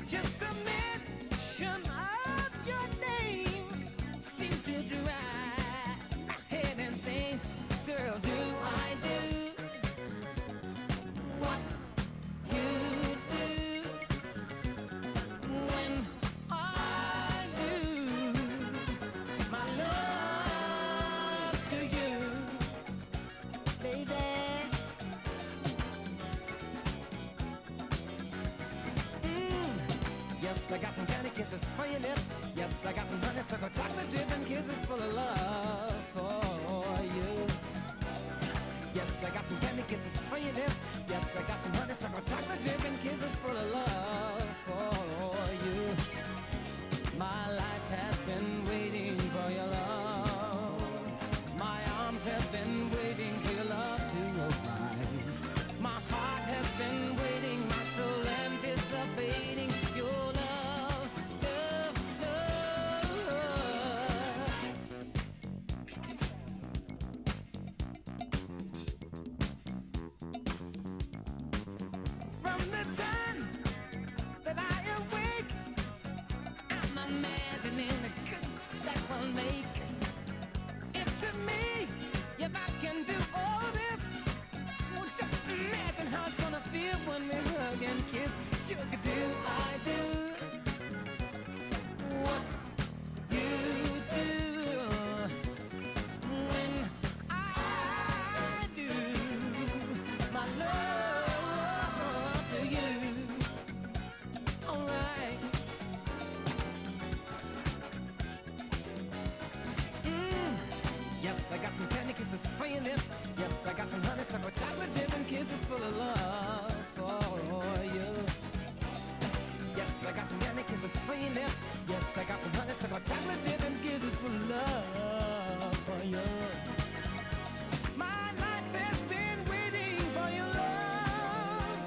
Just the mention of your name seems to drive my head insane. Girl, do I do what you do when I do my love to you, baby? Yes, I got some candy kisses for your lips. Yes, I got some honeysuckle chocolate dripping kisses full of love for you. Yes, I got some candy kisses for your lips. Yes, I got some honeysuckle chocolate dripping kisses full of love for you. My life has been waiting for your love. My arms have been waiting for your love to arrive. My heart has been waiting, my soul anticipating your love, love, love. From the time that I awake, I'm imagining the good that we'll make. If to me, if I can do all this, well, just imagine how it's gonna feel when we hug and kiss. Sugar, do I do what you do when I do my love to you? Alright. Yes, I got some candy kisses for your lips. Yes, I got some honeysuckle chocolate dripping kisses full of love for you. Yes, I got some candy kisses for your lips. Yes, I got some honeysuckle chocolate dripping kisses full of love for you. My life has been waiting for your love.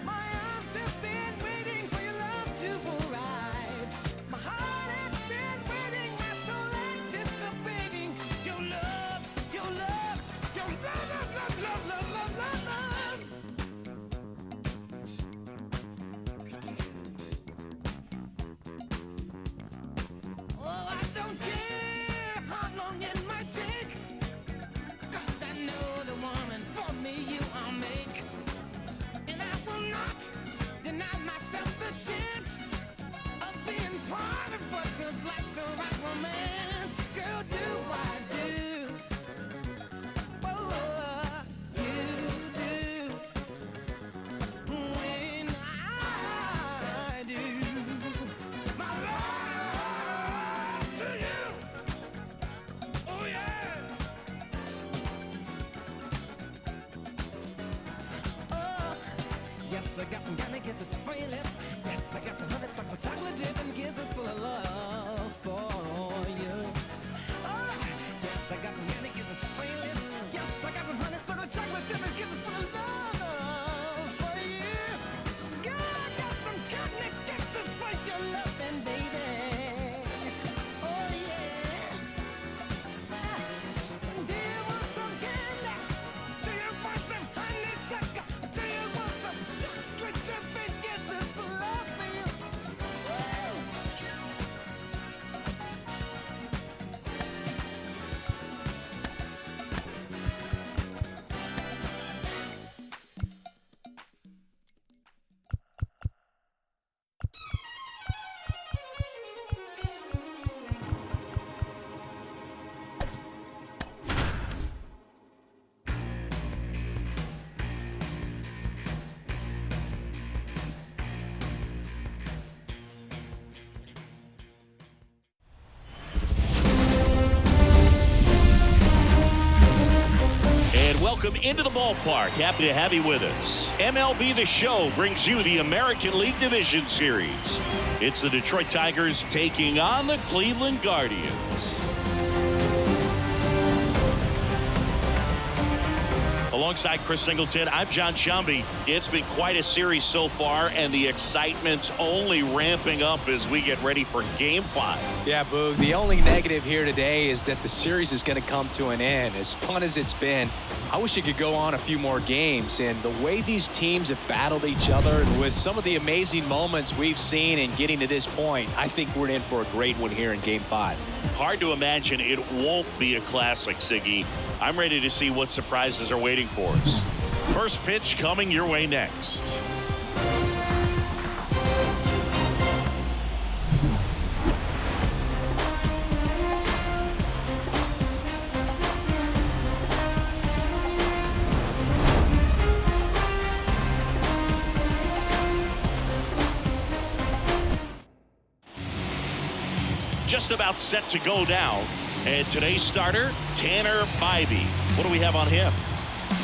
My arms have been waiting for your love to arrive. My heart has been waiting, my soul anticipating your love, your love, your love, love, love, love, love, love, love. Oh, I don't care how long it might take, 'cause I know the woman for me you I'll make. And I will not deny myself the chance of being part of what feels like the right romance. Girl, do I do what you do when I do my love to you? Oh yeah. Oh, yes, I got some candy kisses for your lips. Yes, I got some honeysuckle chocolate dripping kisses full of love for you. Oh, yes, I got some candy kisses for your lips. Yes, I got some honeysuckle chocolate dripping kisses full of love for you. Girl, I got some candy kisses for your loving, baby. Oh yeah. Do you want some candy? Do you want some honeysuckle? Do you want some chocolate dripping kisses for love for you? Woo! And welcome into the ballpark. Happy to have you with us. MLB The Show brings you the American League Division Series. It's the Detroit Tigers taking on the Cleveland Guardians. Alongside Chris Singleton, I'm John Shambi. It's been quite a series so far, and the excitement's only ramping up as we get ready for Game 5. Yeah, Boog, the only negative here today is that the series is going to come to an end. As fun as it's been, I wish it could go on a few more games. And the way these teams have battled each other with some of the amazing moments we've seen in getting to this point, I think we're in for a great one here in Game 5. Hard to imagine it won't be a classic, Siggy. I'm ready to see what surprises are waiting for us. First pitch coming your way next. Just about set to go down. And today's starter, Tanner Bibee. What do we have on him?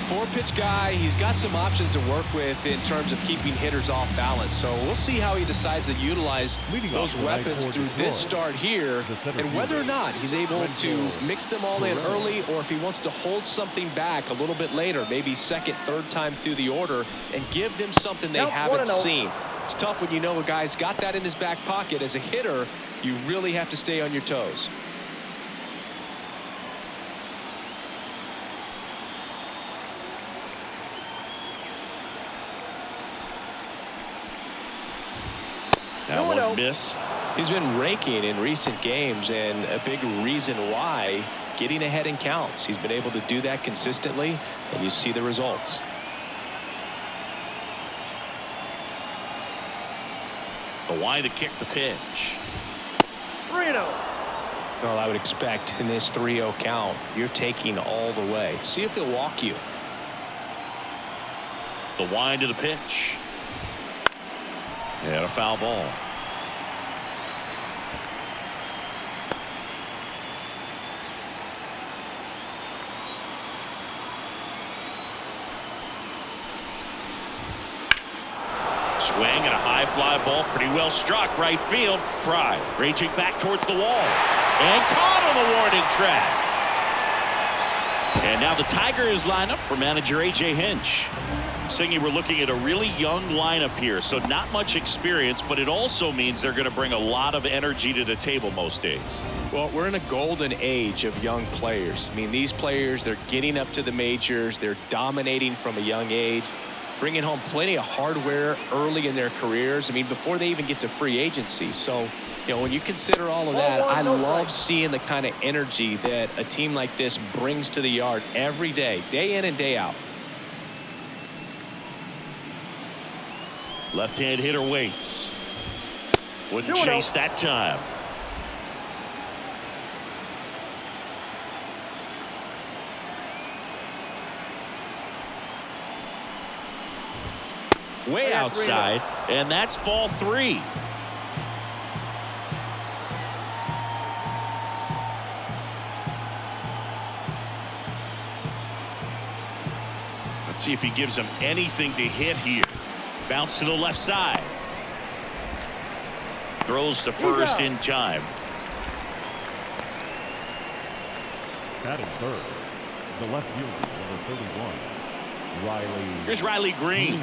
4-pitch guy. He's got some options to work with in terms of keeping hitters off balance. So we'll see how he decides to utilize those weapons through this start here, and whether or not he's able to mix them all in early, or if he wants to hold something back a little bit later, maybe second, third time through the order, and give them something they haven't seen. It's tough when you know a guy's got that in his back pocket. As a hitter, you really have to stay on your toes. That one missed. He's been raking in recent games, and a big reason why, getting ahead in counts. He's been able to do that consistently, and you see the results. The wide to kick the pitch. 3-0. Well, I would expect in this 3-0 count, you're taking all the way. See if he'll walk you. The wind to the pitch. And a foul ball. Swing and a high fly ball, pretty well struck, right field. Fry raging back towards the wall and caught on the warning track. And now the Tigers line up for manager A.J. Hinch. Singy, we're looking at a really young lineup here, so not much experience, but it also means they're going to bring a lot of energy to the table most days. Well, we're in a golden age of young players. I mean, these players, they're getting up to the majors. They're dominating from a young age, bringing home plenty of hardware early in their careers. I mean, before they even get to free agency. So, you know, when you consider all of that, I love seeing the kind of energy that a team like this brings to the yard every day in and day out. Left-hand hitter waits. Wouldn't chase that time. Way outside, and that's ball 3. Let's see if he gives him anything to hit here. Bounce to the left side. Throws to first in time. Batting third, the left fielder, number 31, Riley. Here's Riley Green.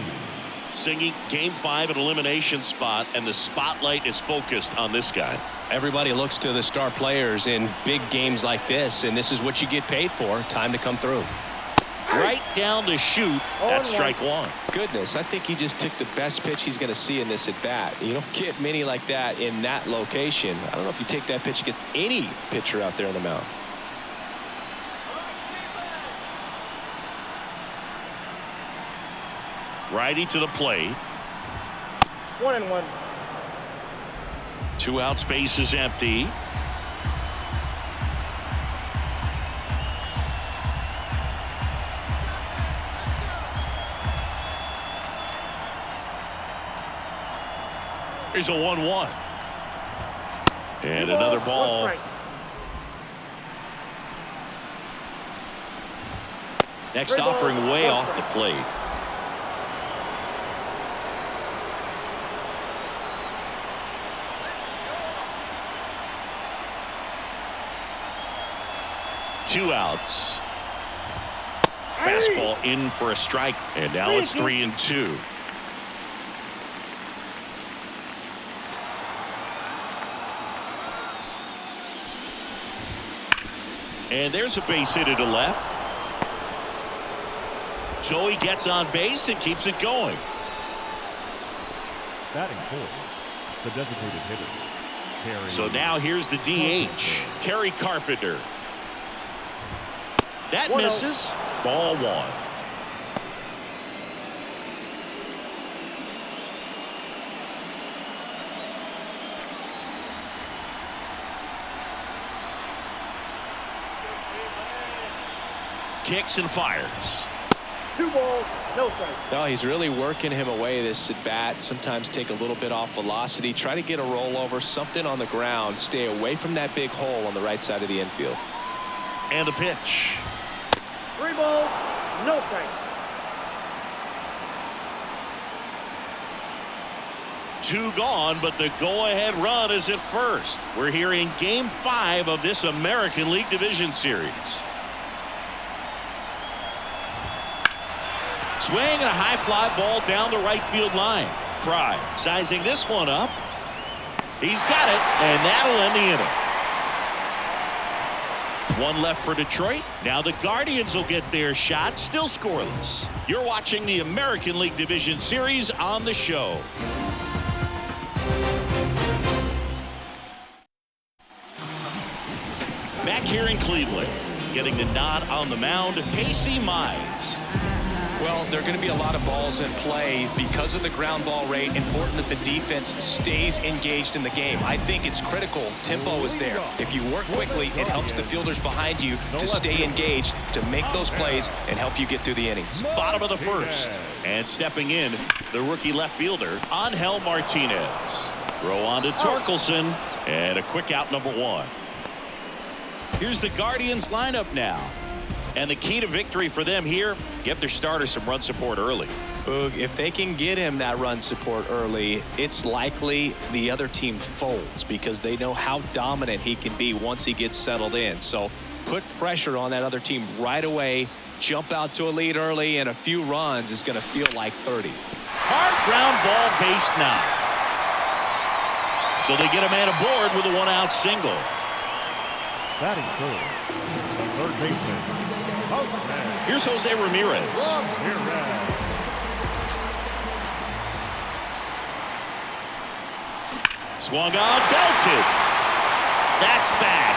Singing Game 5 an elimination spot, and the spotlight is focused on this guy. Everybody looks to the star players in big games like this, and this is what you get paid for. Time to come through. Right down to shoot. That's strike 1. Goodness, I think he just took the best pitch he's going to see in this at bat. You don't get many like that in that location. I don't know if you take that pitch against any pitcher out there on the mound. Righty to the plate. 1-1. 2 out, space is empty. Here's a 1-1. And another ball. Next offering way off the plate. Two outs. fastball in for a strike. And now it's 3-2. And there's a base hit to left. So he gets on base and keeps it going. Batting fourth, the designated hitter. So now here's the DH, Kerry Carpenter. That misses. Ball one. Kicks and fires. 2 balls, no strikes. No, he's really working him away this at bat. Sometimes take a little bit off velocity. Try to get a rollover, something on the ground. Stay away from that big hole on the right side of the infield. And the pitch. 3 balls, no strikes. 2 gone, but the go-ahead run is at first. We're here in Game 5 of this American League Division Series. Swing and a high fly ball down the right field line. Fry sizing this one up. He's got it, and that'll end the inning. 1 left for Detroit. Now the Guardians will get their shot, still scoreless. You're watching the American League Division Series on the show. Back here in Cleveland, getting the nod on the mound, Casey Mize. Well, there are going to be a lot of balls in play because of the ground ball rate. Important that the defense stays engaged in the game. I think it's critical. Tempo is there. If you work quickly, it helps the fielders behind you to stay engaged, to make those plays, and help you get through the innings. Bottom of the first. And stepping in, the rookie left fielder, Angel Martinez. Throw on to Torkelson, and a quick out, number 1. Here's the Guardians lineup now. And the key to victory for them here, get their starter some run support early. Boog, if they can get him that run support early, it's likely the other team folds because they know how dominant he can be once he gets settled in. So put pressure on that other team right away, jump out to a lead early, and a few runs is going to feel like 30. Hard ground ball, base 9. So they get a man aboard with a 1-out single. Batting third baseman. Here's Jose Ramirez. Swung on, belted. That's back.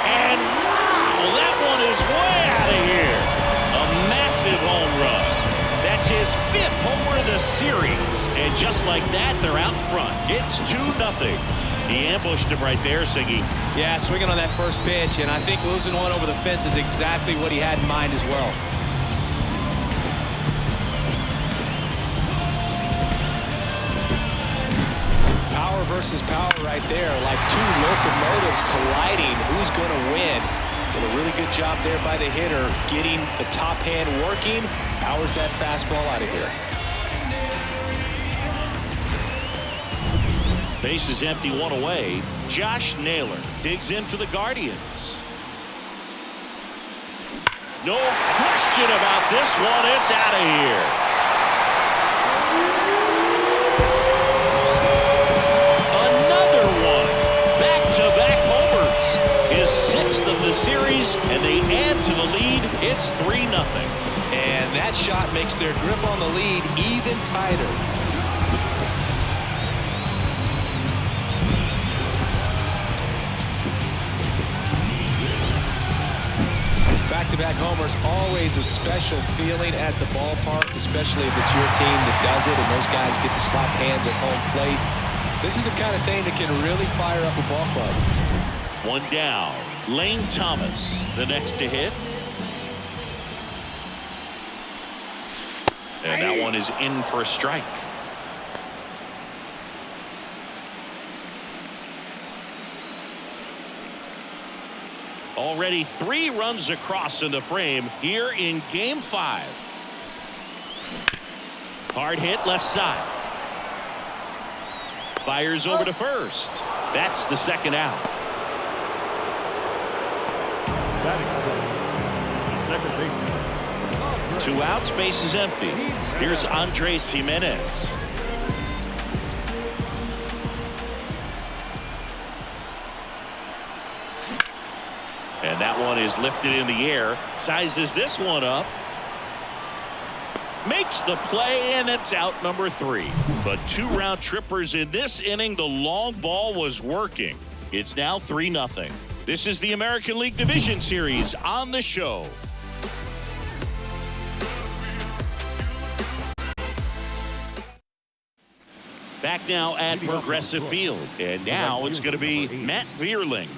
And wow, that one is way out of here. A massive home run. That's his 5th homer of the series. And just like that, they're out front. It's 2-0. He ambushed him right there, Siggy. Yeah, swinging on that first pitch, and I think losing one over the fence is exactly what he had in mind as well. Power versus power right there, like 2 locomotives colliding. Who's going to win? Did a really good job there by the hitter, getting the top hand working. Powers that fastball out of here. Base is empty, 1 away. Josh Naylor digs in for the Guardians. No question about this one. It's out of here. Another one. Back-to-back homers. His 6th of the series, and they add to the lead. It's 3-0. And that shot makes their grip on the lead even tighter. Back-to-back homers, always a special feeling at the ballpark, especially if it's your team that does it and those guys get to slap hands at home plate. This is the kind of thing that can really fire up a ball club. 1 down. Lane Thomas, the next to hit. And that one is in for a strike. Already 3 runs across in the frame here in Game 5. Hard hit left side. Fires over to first. That's the 2nd out. Batting second, the second 2 outs, base is empty. Here's Andres Jimenez. And that one is lifted in the air. Sizes this one up. Makes the play, and it's out number 3. But 2 round trippers in this inning. The long ball was working. It's now 3-0. This is the American League Division Series on the show. Back now at Progressive Field. And now it's going to be Matt Vierling.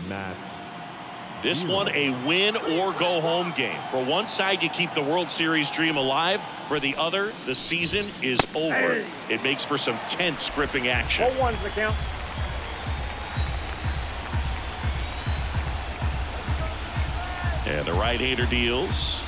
This one a win or go home game. For one side, you keep the World Series dream alive. For the other, the season is over. It makes for some tense gripping action. 0-1's the count. And the right-hander deals.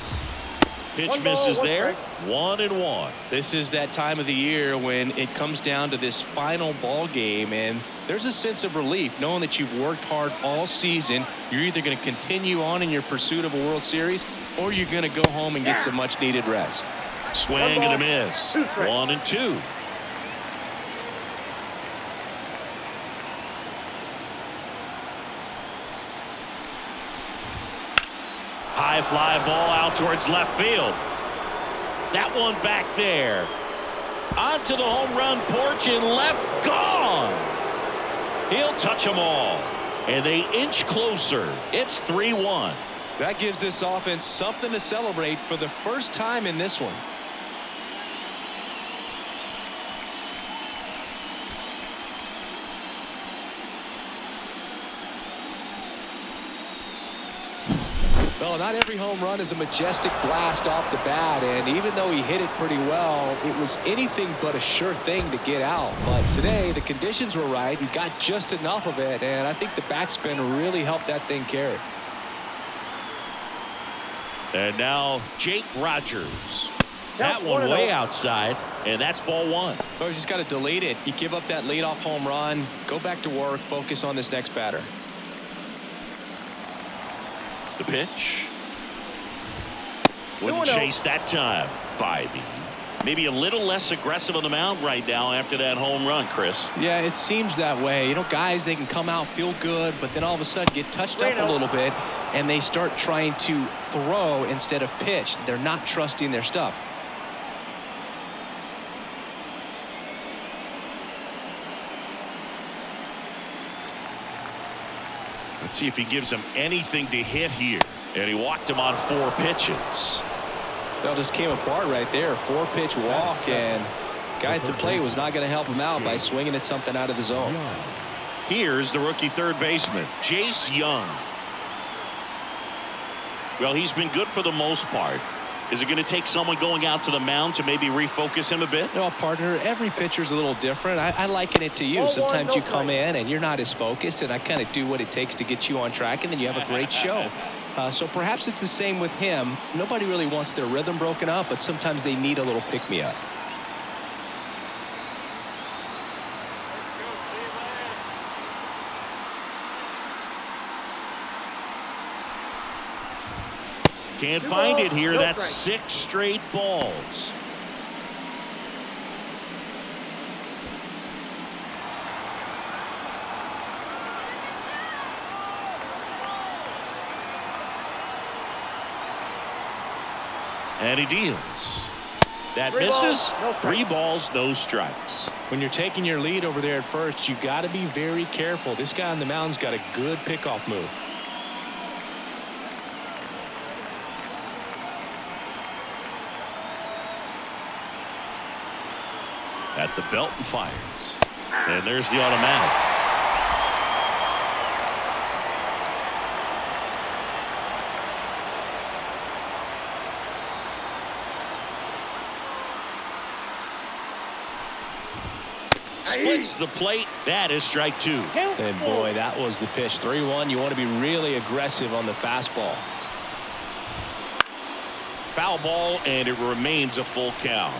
Pitch 1 ball, misses 1 there. strike. 1-1. This is that time of the year when it comes down to this final ball game, and there's a sense of relief knowing that you've worked hard all season. You're either going to continue on in your pursuit of a World Series, or you're going to go home and get some much-needed rest. Swing and a miss. 1-2. High fly ball out towards left field. That one back there. Onto the home run porch and left. Gone. He'll touch them all. And they inch closer. It's 3-1. That gives this offense something to celebrate for the first time in this one. Well, not every home run is a majestic blast off the bat, and even though he hit it pretty well, it was anything but a sure thing to get out. But today, the conditions were right. He got just enough of it, and I think the backspin really helped that thing carry. And now Jake Rogers. That one way outside, and that's ball 1. Oh, you just got to delete it. You give up that leadoff home run, go back to work, focus on this next batter. The pitch. Wouldn't chase that time. Bibee. Maybe a little less aggressive on the mound right now after that home run, Chris. Yeah, it seems that way. You know, guys, they can come out, feel good, but then all of a sudden get touched up a little bit, and they start trying to throw instead of pitch. They're not trusting their stuff. Let's see if he gives him anything to hit here. And he walked him on 4 pitches. Well, just came apart right there. 4-pitch walk, and guy at the plate was not going to help him out by swinging at something out of the zone. Here's the rookie third baseman, Jace Young. Well, he's been good for the most part. Is it going to take someone going out to the mound to maybe refocus him a bit? No, partner, every pitcher's a little different. I liken it to you. Sometimes you come in and you're not as focused, and I kind of do what it takes to get you on track, and then you have a great show. So perhaps it's the same with him. Nobody really wants their rhythm broken up, but sometimes they need a little pick-me-up. Can't find it here. That's 6 straight balls. And he deals. That misses. 3 balls, no strikes. When you're taking your lead over there at first, you got to be very careful. This guy on the mound's got a good pickoff move. At the belt and fires. And there's the automatic. Splits the plate. That is strike 2. And boy, that was the pitch. 3-1. You want to be really aggressive on the fastball. Foul ball, and it remains a full count.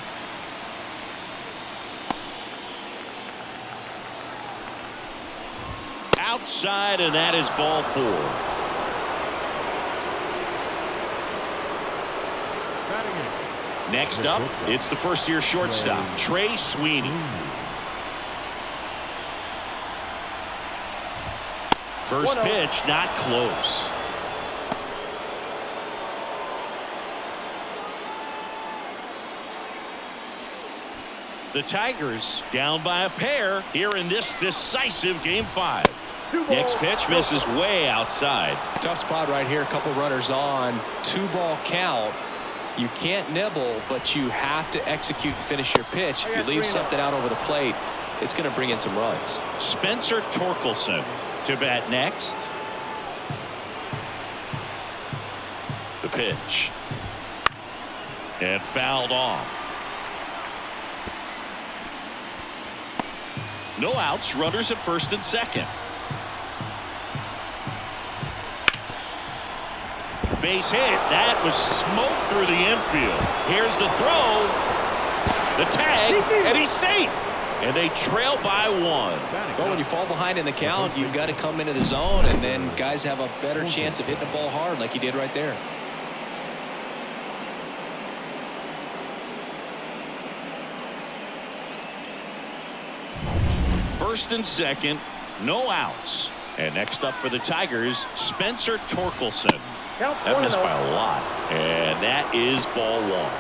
Outside, and that is ball 4. Batting Next up, it's the first-year shortstop, Trey Sweeney. First pitch, not close. The Tigers down by a pair here in this decisive Game 5. Next pitch misses way outside. Tough spot right here. A couple runners on. 2-ball count. You can't nibble, but you have to execute and finish your pitch. If you leave something out over the plate, it's going to bring in some runs. Spencer Torkelson to bat next. The pitch. And fouled off. No outs, runners at first and second. Base hit. That was smoke through the infield. Here's the throw. The tag, and he's safe. And they trail by 1. Well, when you fall behind in the count, you've got to come into the zone, and then guys have a better chance of hitting the ball hard like he did right there. First and second, no outs. And next up for the Tigers, Spencer Torkelson. That missed by a lot. And that is ball 1.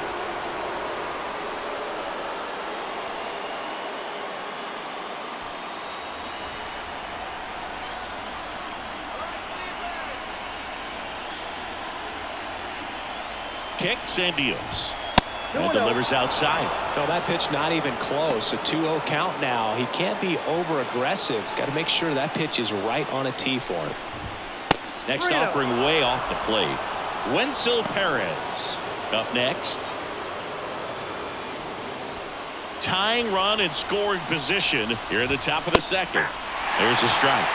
Kicks and deals. And delivers outside. No, that pitch not even close. A 2-0 count now. He can't be over aggressive. He's got to make sure that pitch is right on a tee for him. Next offering way off the plate. Wenzel Perez up next. Tying run in scoring position here at the top of the second. There's a strike.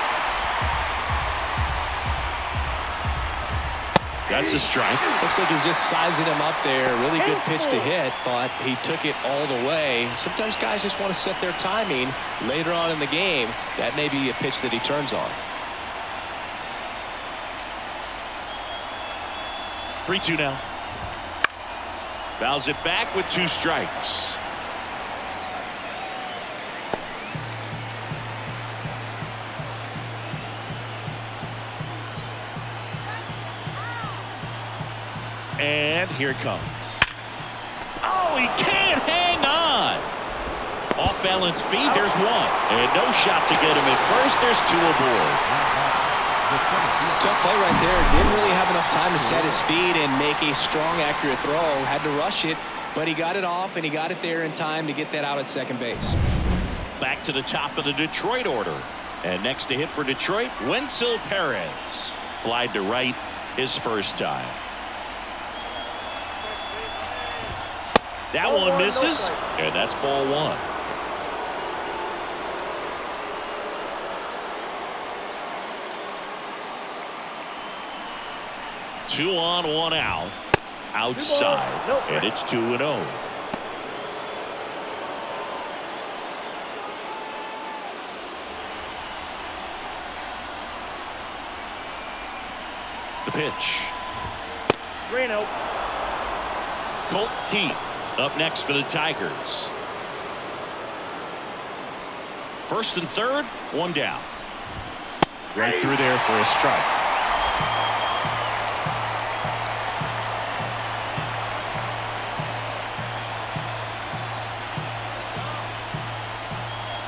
That's a strike. Looks like he's just sizing him up there. Really good pitch to hit, but he took it all the way. Sometimes guys just want to set their timing later on in the game. That may be a pitch that he turns on. 3-2 now. Fouls it back with 2 strikes. And here it comes. Oh, he can't hang on. Off balance feed, there's 1. And no shot to get him at first. There's 2 aboard. Tough play right there. Didn't really have enough time to set his feet and make a strong, accurate throw. Had to rush it, but he got it off, and he got it there in time to get that out at second base. Back to the top of the Detroit order. And next to hit for Detroit, Wenzel Perez. Flied to right his first time. That one misses, and that's ball 1. Two on, 1 out. Outside, and it's 2-0. The pitch. 3-0. Colt Keith up next for the Tigers. First and third, 1 down. Right through there for a strike.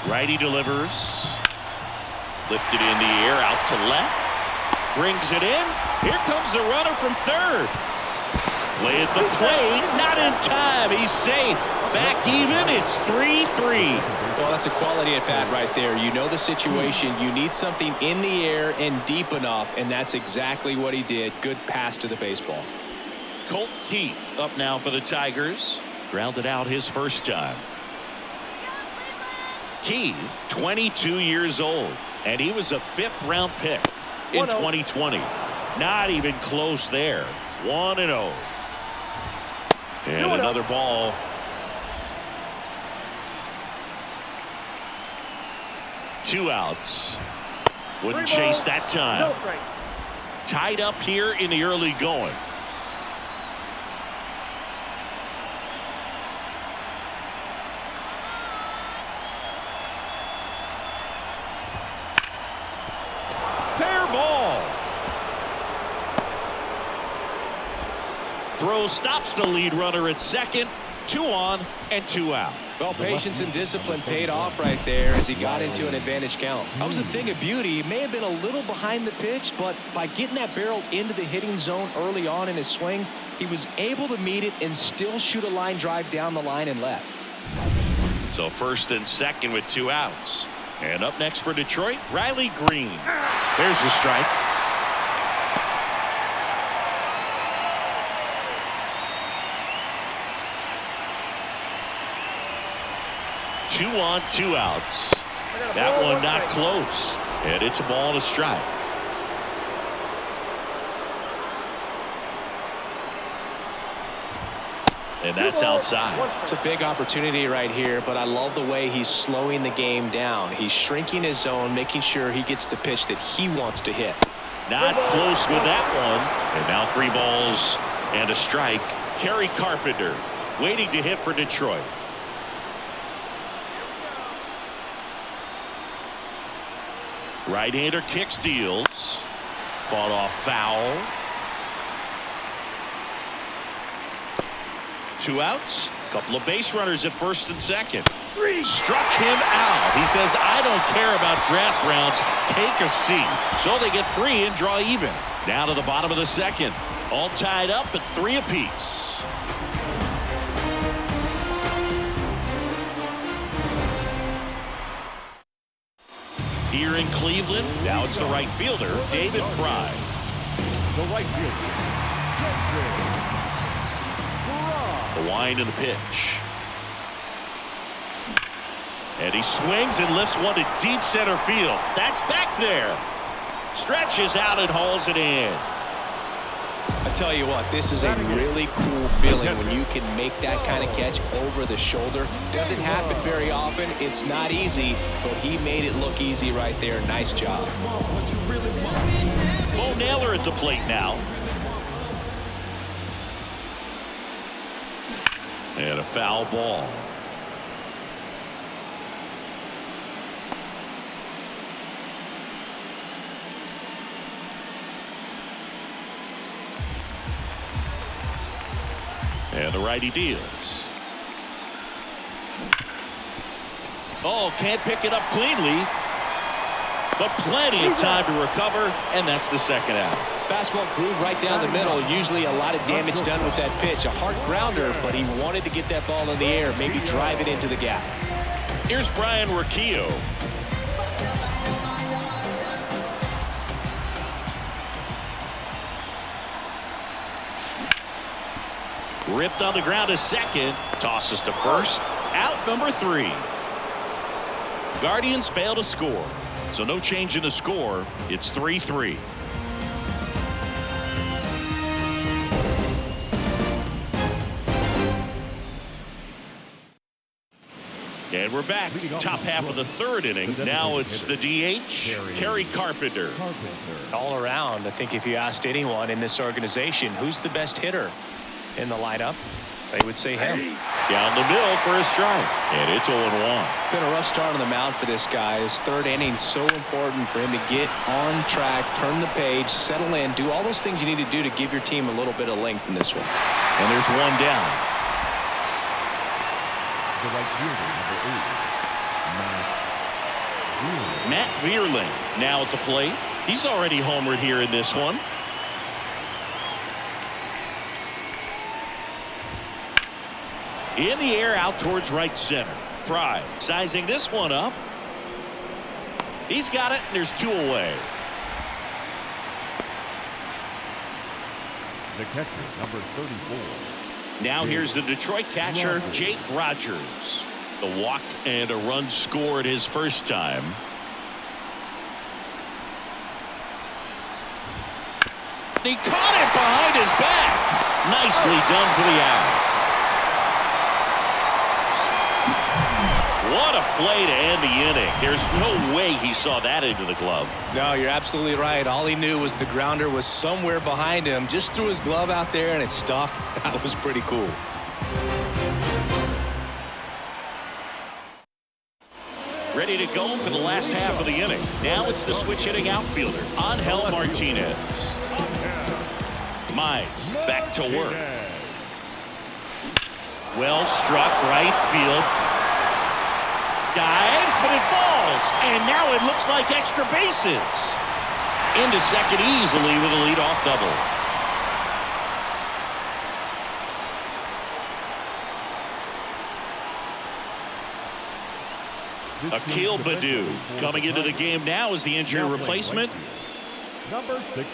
Righty delivers. Lifted in the air, out to left. Brings it in. Here comes the runner from third. Play at the plate, not in time. He's safe. Back even. It's 3-3. Well, that's a quality at bat right there. You know the situation. You need something in the air and deep enough, and that's exactly what he did. Good pass to the baseball. Colt Keith up now for the Tigers. Grounded out his first time. Keith, 22 years old, and he was a 5th-round pick in 2020. Not even close there. 1-0. And another ball. Two outs. Wouldn't chase that time. Tied up here in the early going. throw stops the lead runner at second. 2 on and 2 out. Well, patience and discipline paid off right there as he got into an advantage count. That was a thing of beauty. He may have been a little behind the pitch, but by getting that barrel into the hitting zone early on in his swing, he was able to meet it and still shoot a line drive down the line and left. So first and second with 2 outs. And up next for Detroit, Riley Green. There's the strike. Two on, 2 outs. That one not close. And it's a ball and a strike. And that's outside. It's a big opportunity right here, but I love the way he's slowing the game down. He's shrinking his zone, making sure he gets the pitch that he wants to hit. Not close with that one. And now 3 balls and a strike. Kerry Carpenter waiting to hit for Detroit. Right-hander kicks, deals. Fought off foul. 2 outs. Couple of base runners at first and second. Struck him out. He says, I don't care about draft rounds. Take a seat. So they get 3 and draw even. Down to the bottom of the second. All tied up at 3 apiece. Here in Cleveland, now it's the right fielder, David Fry. The right fielder, The wind and the pitch. And he swings and lifts one to deep center field. That's back there. Stretches out and hauls it in. I tell you what, this is a really cool feeling when you can make that kind of catch over the shoulder. Doesn't happen very often. It's not easy, but he made it look easy right there. Nice job. Bo Naylor at the plate now. And a foul ball. And the righty deals. Oh, can't pick it up cleanly. But plenty of time to recover, and that's the second out. Fastball groove right down the middle. Usually a lot of damage done with that pitch. A hard grounder, but he wanted to get that ball in the air, maybe drive it into the gap. Here's Brian Riccio. Ripped on the ground to second. Tosses to first. Out number 3. Guardians fail to score. So no change in the score. It's 3-3. And we're back. Top half of the 3rd inning. Now it's the DH, Kerry Carpenter. All around, I think if you asked anyone in this organization who's the best hitter in the lineup, they would say him. Down the middle for a strike. And it's 0-1. Been a rough start on the mound for this guy. His 3rd inning so important for him to get on track, turn the page, settle in, do all those things you need to do to give your team a little bit of length in this one. And there's 1 down. the right fielder, number 8, Matt Vierling now at the plate. He's already homered here in this one. In the air out towards right center. Fry sizing this one up. He's got it, and there's 2 away. The catcher, number 34. Now here's the Detroit catcher, Jake Rogers. The walk and a run scored his first time. He caught it behind his back. Nicely done for the out. What a play to end the inning. There's no way he saw that into the glove. No, you're absolutely right. All he knew was the grounder was somewhere behind him. Just threw his glove out there and it stuck. That was pretty cool. Ready to go for the last half of the inning. Now it's the switch hitting outfielder, Angel Martinez. Mize back to work. Well struck, right field. Dives, but it falls. And now it looks like extra bases. Into second easily with a leadoff double. Akil Baddoo coming into the game now as the injury replacement. Number 60.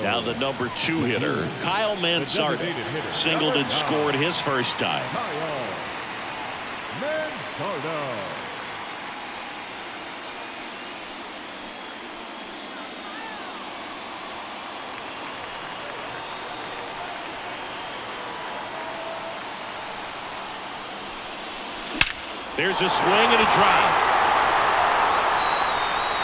Now the number 2 hitter, Kyle Mansarda, singled and scored his first time. Kyle Mansarda. There's a swing and a drive.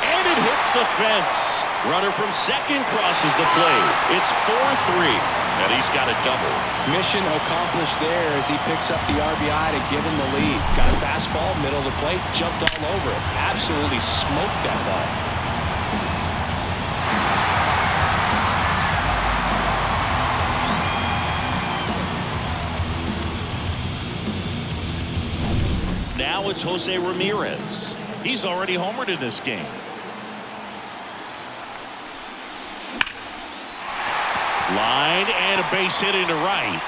And it hits the fence. Runner from second crosses the plate. It's 4-3. And he's got a double. Mission accomplished there as he picks up the RBI to give him the lead. Got a fastball, middle of the plate, jumped all over it. Absolutely smoked that ball. Now it's Jose Ramirez. He's already homered in this game. Line and a base hit into right.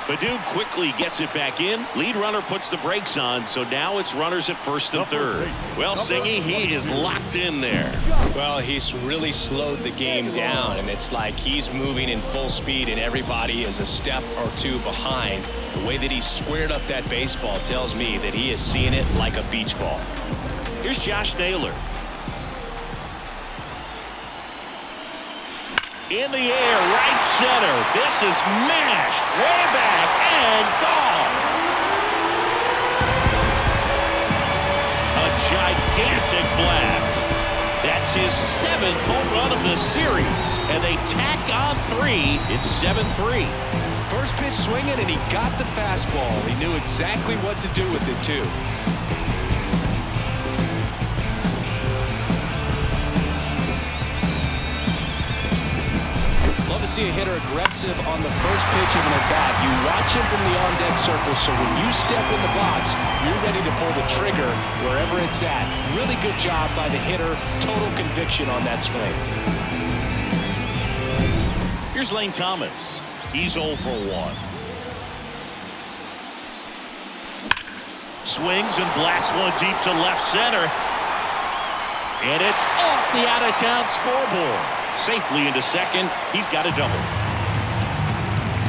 Baddoo quickly gets it back in. Lead runner puts the brakes on, so now it's runners at first and third. Well, Singy, he is locked in there. Well, he's really slowed the game down, and it's like he's moving in full speed and everybody is a step or two behind. The way that he squared up that baseball tells me that he is seeing it like a beach ball. Here's Josh Naylor. In the air, right center. This is mashed way back and gone. A gigantic blast. That's his 7th home run of the series. And they tack on 3. It's 7-3. First pitch swinging, and he got the fastball. He knew exactly what to do with it, too. Love to see a hitter aggressive on the first pitch of an at-bat. You watch him from the on-deck circle, so when you step in the box, you're ready to pull the trigger wherever it's at. Really good job by the hitter. Total conviction on that swing. Here's Lane Thomas. He's 0 for 1. Swings and blasts one deep to left center. And it's off the out-of-town scoreboard. Safely into second. He's got a double.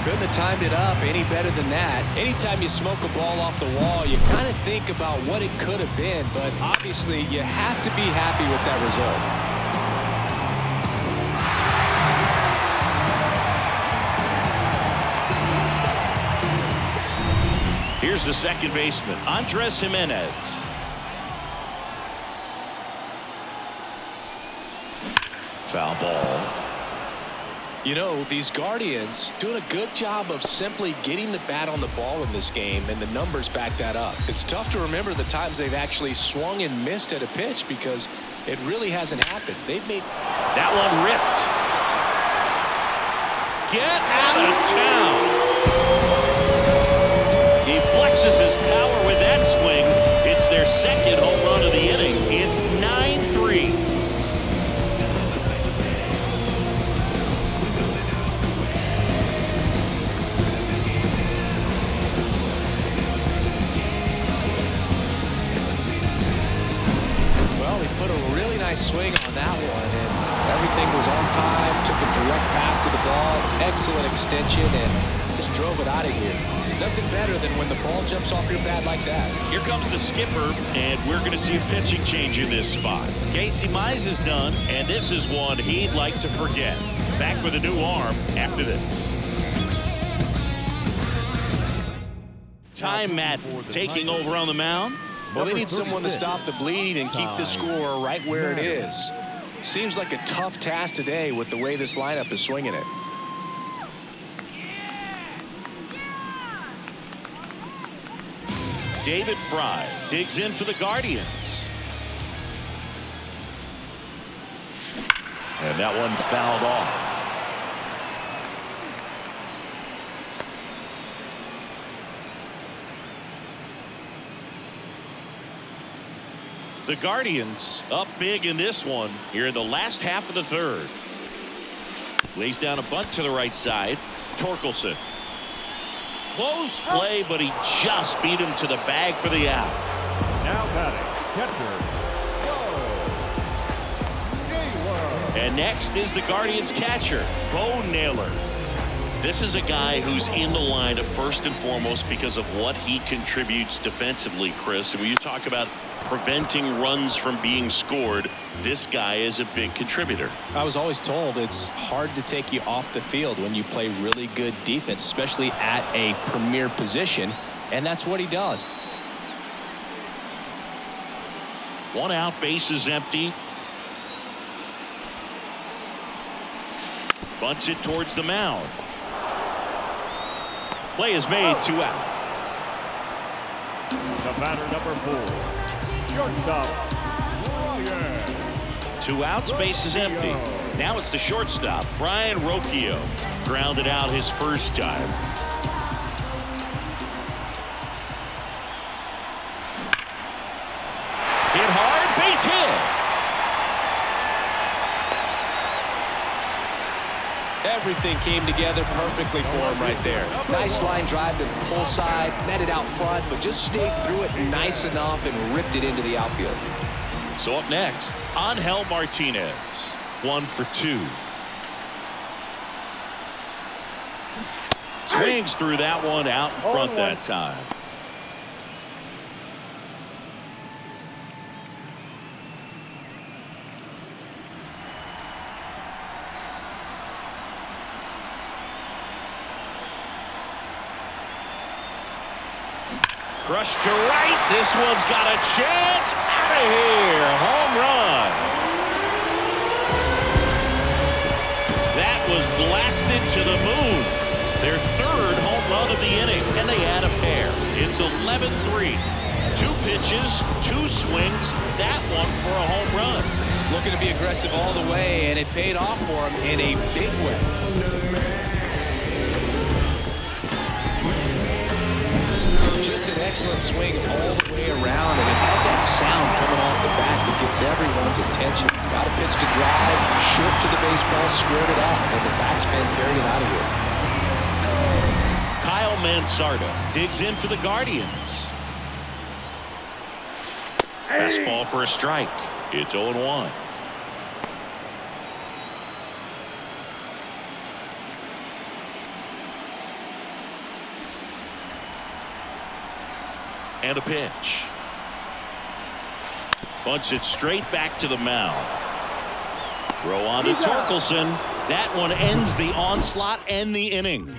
Couldn't have timed it up any better than that. Anytime you smoke a ball off the wall, you kind of think about what it could have been, but obviously you have to be happy with that result. Here's the second baseman, Andres Jimenez. Foul ball. You know, these Guardians doing a good job of simply getting the bat on the ball in this game, and the numbers back that up. It's tough to remember the times they've actually swung and missed at a pitch because it really hasn't happened. They've made that one ripped. Get out of town. He flexes his power with that swing. It's their second home run of the inning. It's 9-3. Swing on that one, and everything was on time, took a direct path to the ball, excellent extension, and just drove it out of here. Nothing better than when the ball jumps off your bat like that. Here comes the skipper, and we're going to see a pitching change in this spot. Casey Mize is done, and this is one he'd like to forget. Back with a new arm after this. Time Matt taking over on the mound. Well, they need someone to stop the bleeding and keep the score right where it is. Seems like a tough task today with the way this lineup is swinging it. David Fry digs in for the Guardians. And that one fouled off. The Guardians up big in this one here in the last half of the third. Lays down a bunt to the right side. Torkelson. Close play, but he just beat him to the bag for the out. Now batting, catcher, Naylor. And next is the Guardians catcher, Bo Naylor. This is a guy who's in the lineup first and foremost because of what he contributes defensively, Chris. And when you talk about preventing runs from being scored, this guy is a big contributor. I was always told it's hard to take you off the field when you play really good defense, especially at a premier position, and that's what he does. 1 out, bases empty. Bunts it towards the mound. Play is made, 2 out. The batter, number 4, shortstop, Ryan. 2 outs, bases empty. Now it's the shortstop, Brian Rocchio. Grounded out his first time. Hit hard, base hit. Everything came together perfectly for him right there. Nice line drive to the pull side, met it out front, but just stayed through it nice enough and ripped it into the outfield. So up next, Angel Martinez. 1 for 2. Swings through that one out in front that time. Crushed to right. This one's got a chance. Out of here. Home run. That was blasted to the moon. Their 3rd home run of the inning, and they add a pair. It's 11-3. 2 pitches, 2 swings. That one for a home run. Looking to be aggressive all the way, and it paid off for him in a big way. Just an excellent swing all the way around, and it had that sound coming off the bat that gets everyone's attention. Got a pitch to drive, short to the baseball, squared it up, and the batsman carried it out of here. Kyle Mansardo digs in for the Guardians. Fastball for a strike. It's 0-1. And a pitch. Bunts it straight back to the mound. Throw on to Torkelson. That one ends the onslaught and the inning.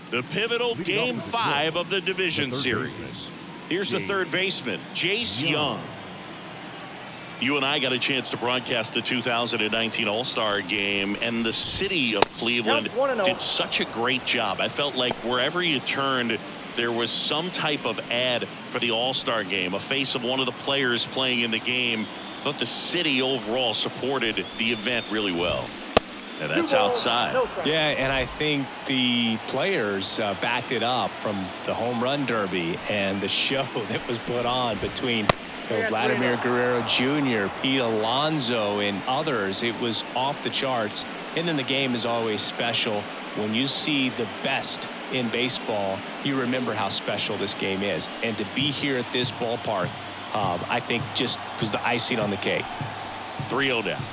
The pivotal Game 5 of the division series. Here's the third baseman, Jace Young. You and I got a chance to broadcast the 2019 All-Star Game, and the city of Cleveland did such a great job. I felt like wherever you turned, there was some type of ad for the All-Star Game, a face of one of the players playing in the game. I thought the city overall supported the event really well. And that's outside. Yeah, and I think the players backed it up from the home run derby and the show that was put on between Vladimir Guerrero Jr., Pete Alonso, and others. It was off the charts. And then the game is always special. When you see the best in baseball, you remember how special this game is. And to be here at this ballpark, I think just was the icing on the cake. 3-0 down.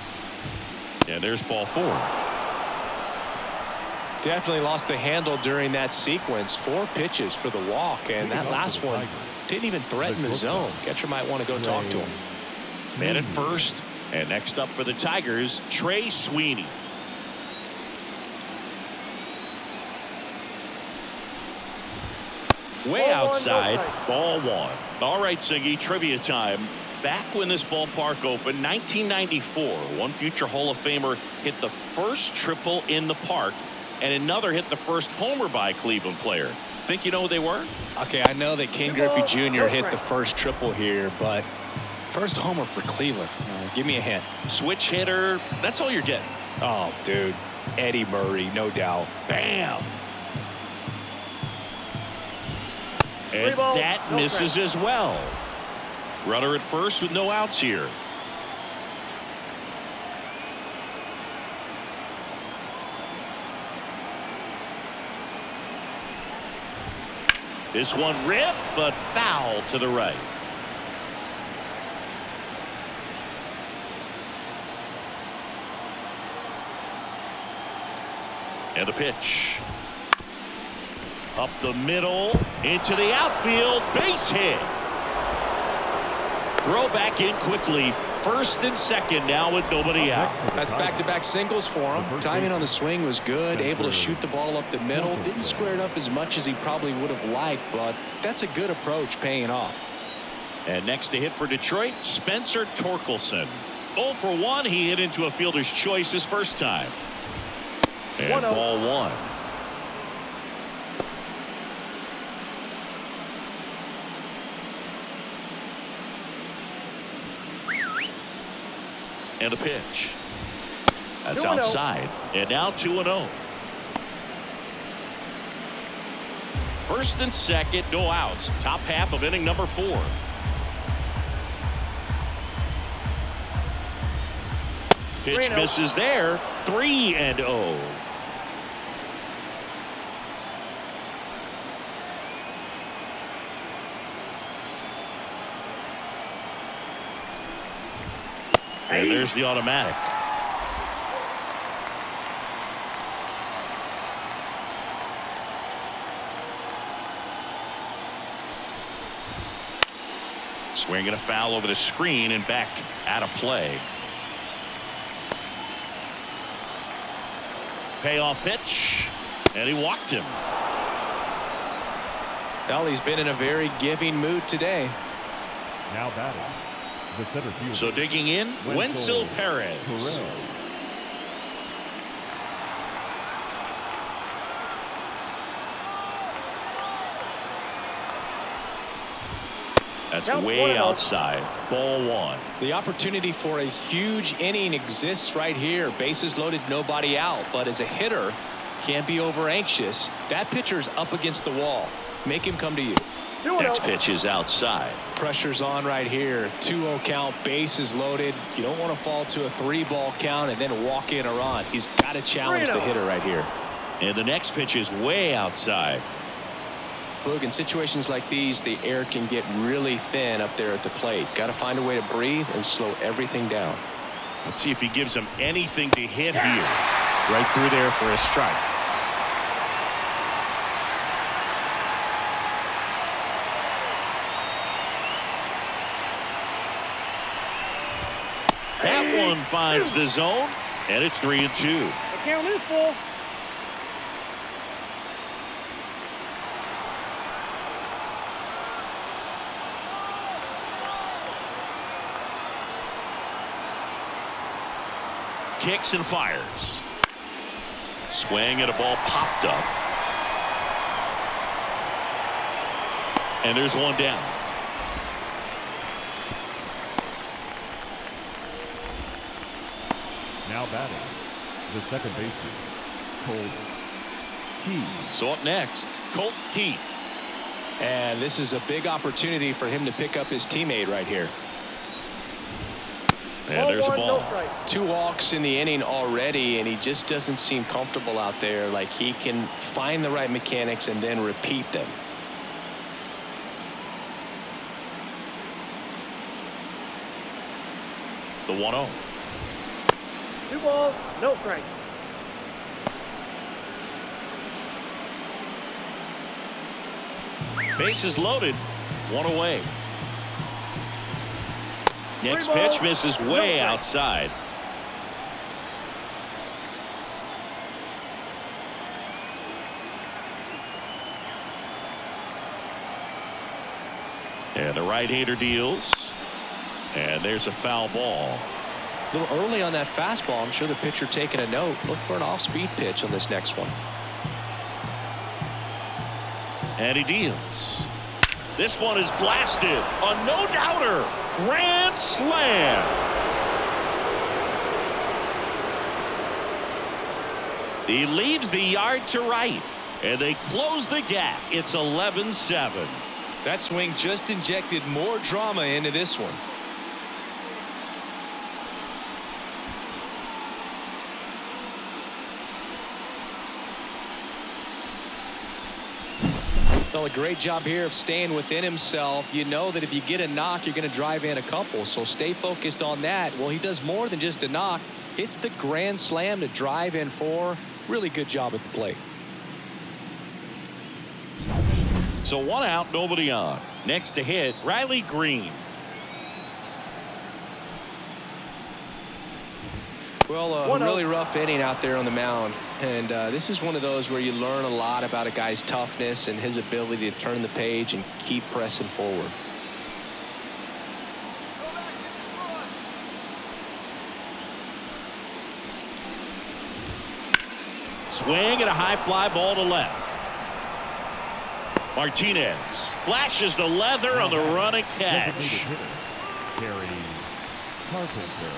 And there's ball 4. Definitely lost the handle during that sequence. 4 pitches for the walk, and that last one didn't even threaten the zone. Catcher might want to go talk to him. Man at first, and next up for the Tigers, Trey Sweeney. Way outside, ball 1. All right, Siggy, trivia time. Back when this ballpark opened, 1994, one future Hall of Famer hit the first triple in the park, and another hit the first homer by a Cleveland player. Think you know who they were? Okay, I know that Ken Griffey Jr. hit the first triple here, but first homer for Cleveland. Give me a hint. Switch hitter. That's all you're getting. Oh, dude. Eddie Murray, no doubt. Bam. And that misses as well. Runner at first with no outs here. This one ripped, but foul to the right. And the pitch. Up the middle, into the outfield, base hit. Throw back in quickly. First and second now with nobody out. That's back-to-back singles for him. Timing on the swing was good. Able to shoot the ball up the middle. Didn't square it up as much as he probably would have liked, but that's a good approach paying off. And next to hit for Detroit, Spencer Torkelson. 0 for 1. He hit into a fielder's choice his first time. And ball one. And a pitch. That's outside. And now 2-0. First and second, no outs. Top half of inning number 4. Pitch misses there. 3-0. And there's the automatic. Swinging a foul over the screen and back out of play. Payoff pitch, and he walked him. Well, he's been in a very giving mood today. Now batting, the center fielder. So digging in, Wenzel Perez. That's way outside. Ball one. The opportunity for a huge inning exists right here. Bases loaded, nobody out. But as a hitter, can't be over anxious. That pitcher's up against the wall. Make him come to you. Next pitch is outside. Pressure's on right here. 2-0 count, bases loaded. You don't want to fall to a 3-ball count and then walk in a run. He's got to challenge the hitter right here. And the next pitch is way outside. Look, in situations like these, the air can get really thin up there at the plate. Got to find a way to breathe and slow everything down. Let's see if he gives him anything to hit here. Right through there for a strike. That one finds the zone, and it's 3-2. The count is full. Kicks and fires. Swing and a ball popped up. And there's one down. Now batting, the second baseman, Colt Keith. So up next, Colt Keith. And this is a big opportunity for him to pick up his teammate right here. And there's a ball. 2 walks in the inning already, and he just doesn't seem comfortable out there. Like he can find the right mechanics and then repeat them. The 1-0. 2 balls, no strikes. Bases loaded. 1 away. Next pitch misses way outside. And the right-hander deals. And there's a foul ball. A little early on that fastball. I'm sure the pitcher taking a note. Look for an off-speed pitch on this next one. And he deals. This one is blasted. A no-doubter. Grand slam. He leaves the yard to right. And they close the gap. It's 11-7. That swing just injected more drama into this one. Well, a great job here of staying within himself. You know that if you get a knock, you're going to drive in a couple. So stay focused on that. Well, he does more than just a knock. Hits the grand slam to drive in 4. Really good job at the plate. So 1 out, nobody on. Next to hit, Riley Green. Well, a really rough inning out there on the mound. And this is one of those where you learn a lot about a guy's toughness and his ability to turn the page and keep pressing forward. Swing and a high fly ball to left. Martinez flashes the leather on the running catch. Carry Carpenter.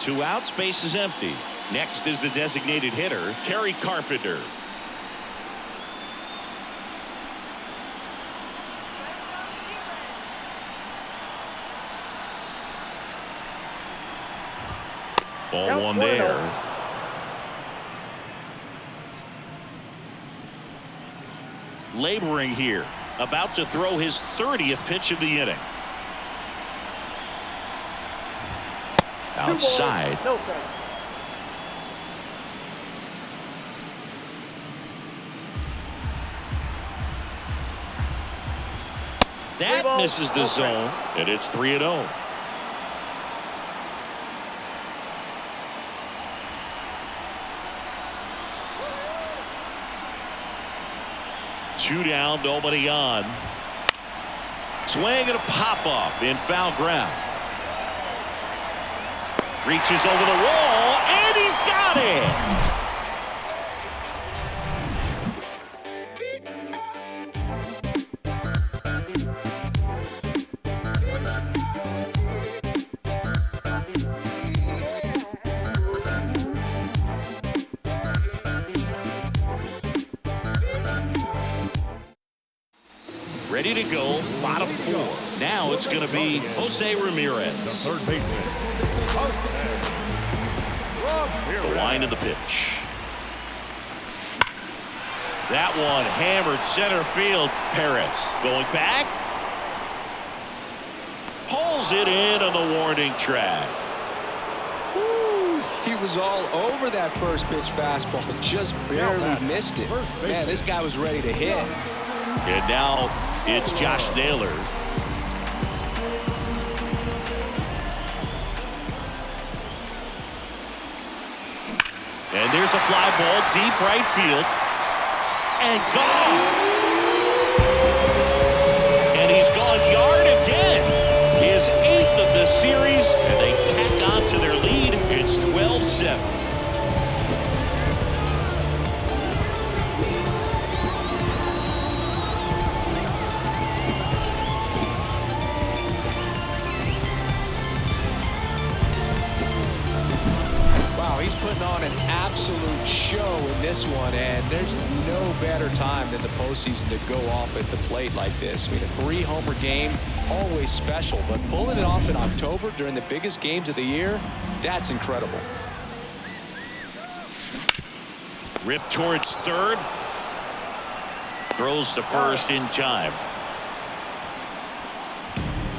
2 outs, base is empty. Next is the designated hitter, Kerry Carpenter. Ball 1 there. Laboring here, about to throw his 30th pitch of the inning. Outside. No strike. That misses the zone, and it's 3-0. Two down, nobody on. Swing and a pop-up in foul ground. Reaches over the wall, and he's got it. Ready to go, bottom 4. Now it's going to be Jose Ramirez. The third baseman. The line of the pitch. That one hammered center field. Perez going back. Pulls it in on the warning track. Woo, he was all over that first pitch fastball. Just barely missed it. Man, this guy was ready to hit. And now it's Josh Naylor. And there's a fly ball deep right field. And gone. And he's gone yard again. His 8th of the series. And they tack on to their lead. It's 12-7. He's putting on an absolute show in this one, and there's no better time than the postseason to go off at the plate like this. I mean, a 3-homer game, always special, but pulling it off in October during the biggest games of the year, that's incredible. Ripped towards third. Throws to first in time.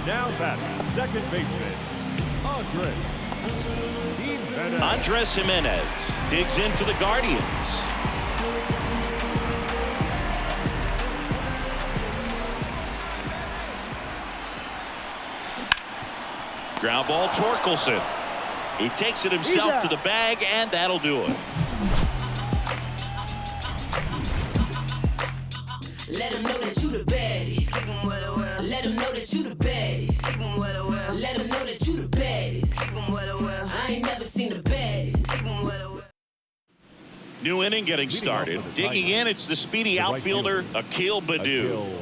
Now batting, second baseman, Andres Jimenez digs in for the Guardians. Ground ball, Torkelson. He takes it himself to the bag, and that'll do it. Let him know that you the baddest. Let him know that you the baddest. Let him know that you the baddest. New inning getting started. Digging in, it's the speedy outfielder, Akil Baddoo.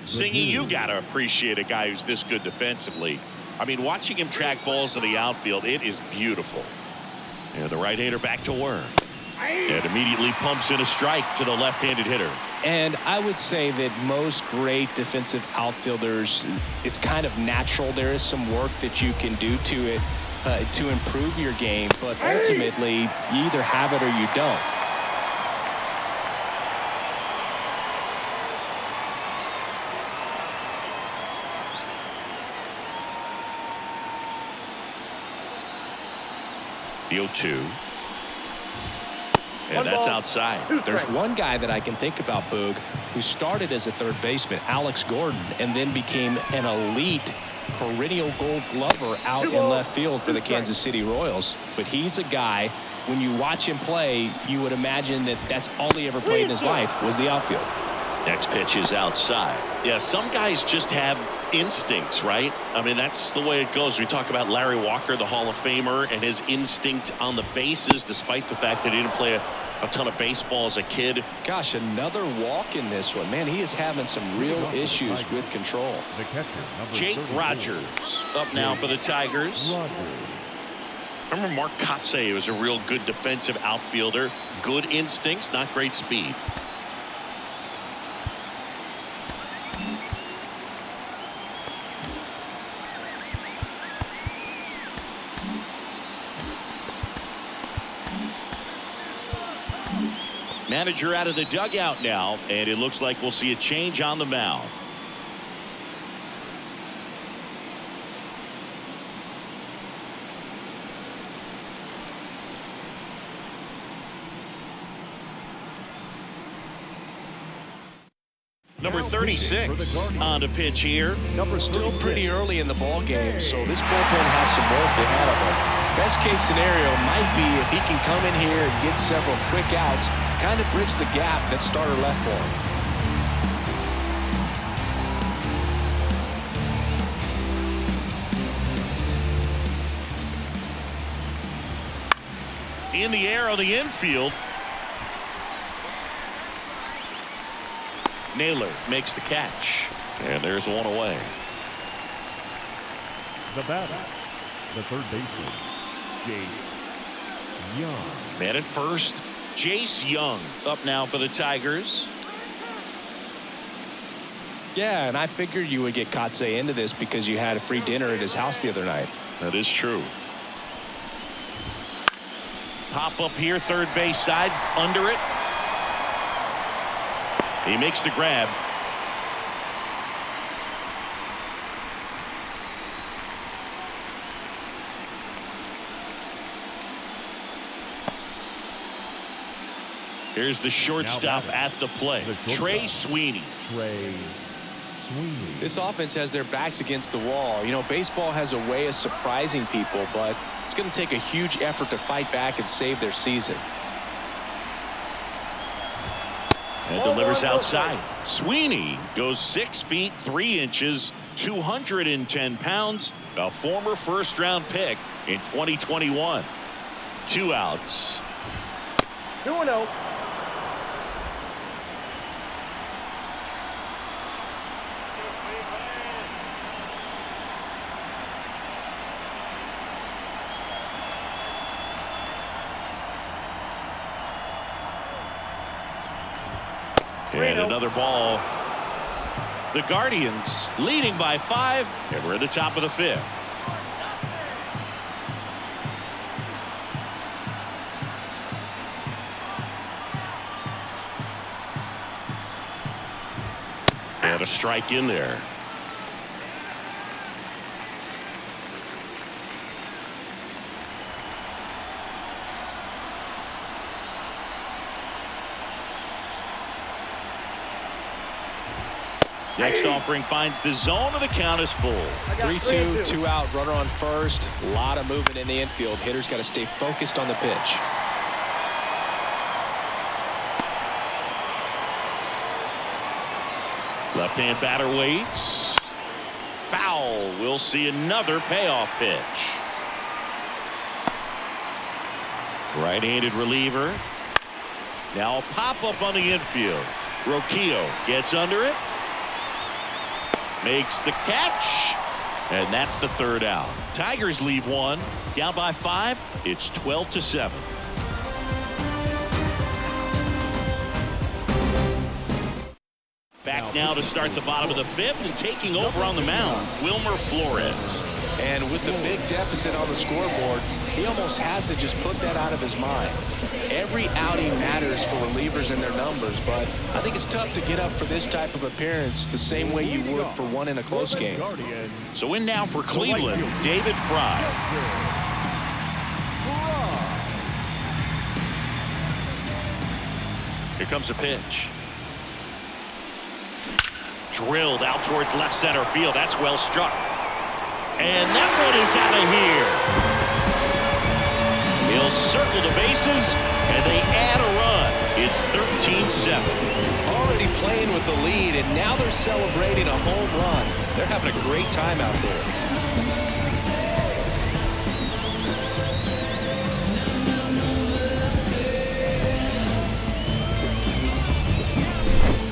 Singing, you got to appreciate a guy who's this good defensively. I mean, watching him track balls in the outfield, it is beautiful. And the right-hander back to work. And immediately pumps in a strike to the left-handed hitter. And I would say that most great defensive outfielders, it's kind of natural. There is some work that you can do to it to improve your game, but ultimately you either have it or you don't. The 0-2. And that's outside. There's one guy that I can think about, Boog, who started as a third baseman, Alex Gordon, and then became an elite perennial Gold Glover out in left field for the Kansas City Royals. But he's a guy, when you watch him play, you would imagine that that's all he ever played in his life was the outfield. Next pitch is outside. Yeah, some guys just have instincts, right? I mean, that's the way it goes. We talk about Larry Walker, the Hall of Famer, and his instinct on the bases, despite the fact that he didn't play a ton of baseball as a kid. Gosh, another walk in this one. Man, he is having some real issues with control. The catcher, Jake Rogers up now for the Tigers. I remember Mark Kotsay was a real good defensive outfielder. Good instincts, not great speed. Manager out of the dugout now, and it looks like we'll see a change on the mound. Number 36 on the pitch here. Still pretty early in the ball game, so this bullpen has some work ahead of him. Best case scenario might be if he can come in here and get several quick outs, kind of bridge the gap that starter left for him. In the air on the infield. Naylor makes the catch. And there's one away. The batter, the third baseman, Jace Young. Man at first, Jace Young up now for the Tigers. Yeah, and I figured you would get Kotsay into this because you had a free dinner at his house the other night. That is true. Pop up here, third base side, under it. He makes the grab. Here's the shortstop at the play, Trey Sweeney. This offense has their backs against the wall. You know, baseball has a way of surprising people, but it's going to take a huge effort to fight back and save their season. And delivers outside. Sweeney goes 6 feet 3 inches, 210 pounds, a former first-round pick in 2021. 2 outs. 2-0. And another ball. The Guardians leading by 5, and we're at the top of the 5th. And a strike in there. Next offering finds the zone, and the count is full. 3-2, 2 out, runner on first. A lot of movement in the infield. Hitters got to stay focused on the pitch. Left-hand batter waits. Foul. We'll see another payoff pitch. Right-handed reliever. Now a pop-up on the infield. Rocchio gets under it. Makes the catch. And that's the third out. Tigers leave one. Down by 5. It's 12-7. Back now to start the bottom of the 5th, and taking over on the mound, Wilmer Flores. And with the big deficit on the scoreboard, he almost has to just put that out of his mind. Every outing matters for relievers and their numbers, but I think it's tough to get up for this type of appearance the same way you would for one in a close game. So in now for Cleveland, David Fry. Here comes a pitch. Drilled out towards left center field. That's well struck. And that one is out of here. He'll circle the bases, and they add a run. It's 13-7. Already playing with the lead, and now they're celebrating a home run. They're having a great time out there.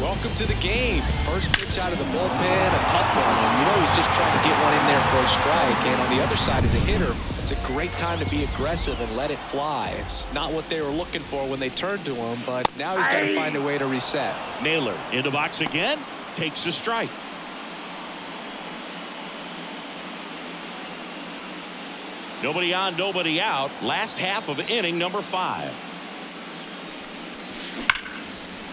Welcome to the game. First pitch out of the bullpen, a tough one. And you know he's just trying to get one in there for a strike. And on the other side, as a hitter, it's a great time to be aggressive and let it fly. It's not what they were looking for when they turned to him, but now he's got to find a way to reset. Naylor in the box again, takes a strike. Nobody on, nobody out. Last half of inning number 5.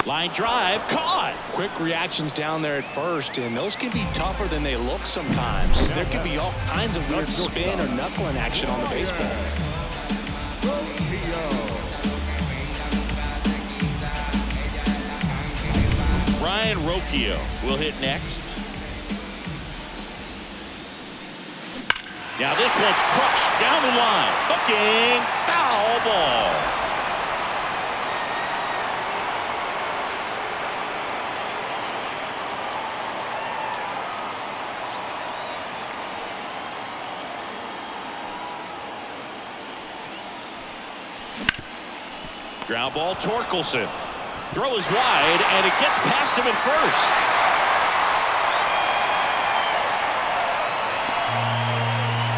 Line drive, caught. Quick reactions down there at first, and those can be tougher than they look sometimes. There can be all kinds of weird spin or knuckling action on the baseball. Ryan Rocchio will hit next. Now this one's crushed down the line. Hooking, foul ball. Ground ball, Torkelson. Throw is wide, and it gets past him at first.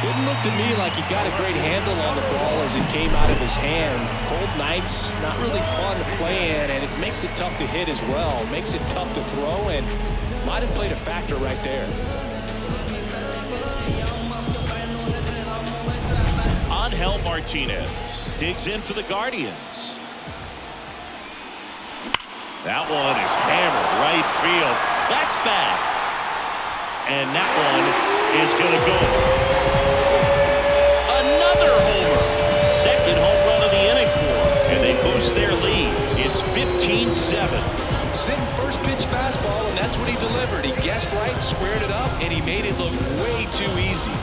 Didn't look to me like he got a great handle on the ball as it came out of his hand. Cold nights, not really fun to play in, and it makes it tough to hit as well. Makes it tough to throw, and might have played a factor right there. Angel Martinez digs in for the Guardians. That one is hammered right field. That's back. And that one is going to go. Another homer. Second home run of the inning for them. And they boost their lead. It's 15-7. Sitting first pitch fastball, and that's what he delivered. He guessed right, squared it up, and he made it look way too easy.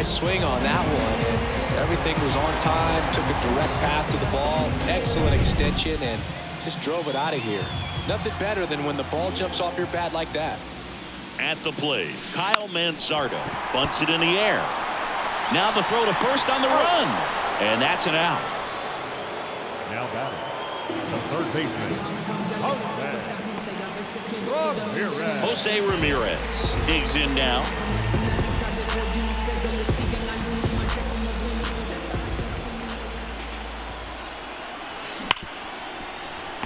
Swing on that one. Everything was on time, took a direct path to the ball, excellent extension, and just drove it out of here. Nothing better than when the ball jumps off your bat like that. At the plate, Kyle Manzardo bunts it in the air. Now the throw to first on the run, and that's an out. Now batting, the third baseman, Jose Ramirez digs in now.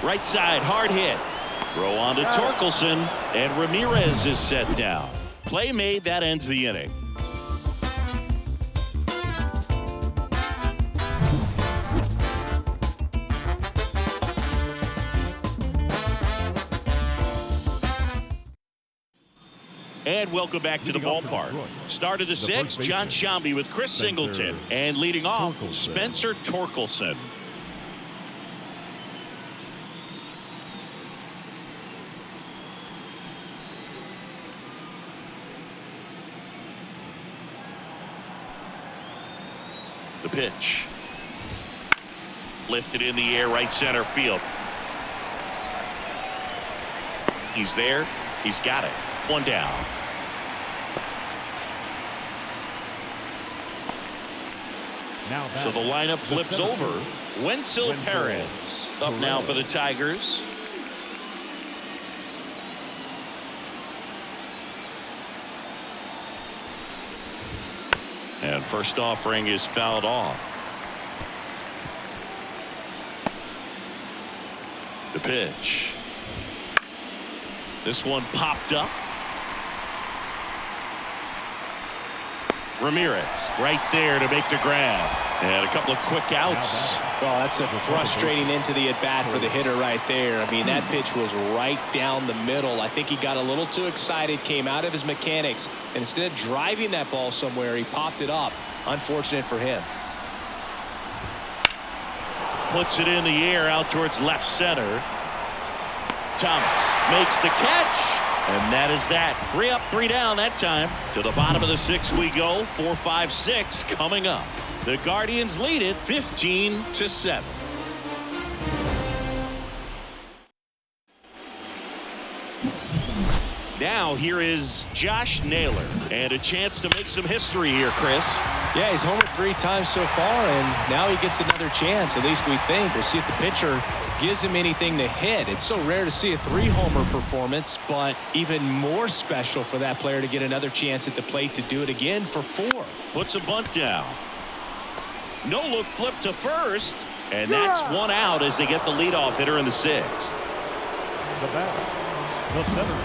Right side, hard hit. Throw on to Torkelson, and Ramirez is set down. Play made, that ends the inning. And welcome back to the ballpark. Start of the 6th, John Sciambi with Chris Singleton. And leading off, Spencer Torkelson. The pitch. Lifted in the air, right center field. He's there. He's got it. One down. So the lineup flips over. Wenzel Perez up now for the Tigers. And first offering is fouled off. The pitch. This one popped up. Ramirez right there to make the grab. And a couple of quick outs. Well, that's a frustrating into the at-bat for the hitter right there. I mean, that pitch was right down the middle. I think he got a little too excited, came out of his mechanics, and instead of driving that ball somewhere, he popped it up. Unfortunate for him. Puts it in the air out towards left center. Thomas makes the catch. And that is that. 3 up, 3 down that time. To the bottom of the 6th we go. 4, 5, 6 coming up. The Guardians lead it 15-7. Now here is Josh Naylor. And a chance to make some history here, Chris. Yeah, he's homered 3 times so far, and now he gets another chance. At least we think. We'll see if the pitcher gives him anything to hit. It's so rare to see a 3-homer performance, but even more special for that player to get another chance at the plate to do it again for 4. Puts a bunt down. No look flip to first, and that's 1 out as they get the leadoff hitter in the 6th. The batter, the center.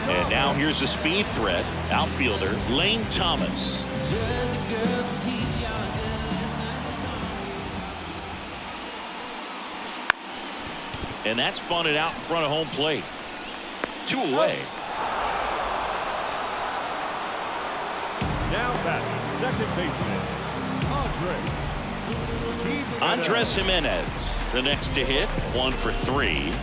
And now here's the speed threat. Outfielder Lane Thomas. And that's bunted out in front of home plate. 2 away. Now batting, second baseman, Andres Jimenez, the next to hit, 1 for 3.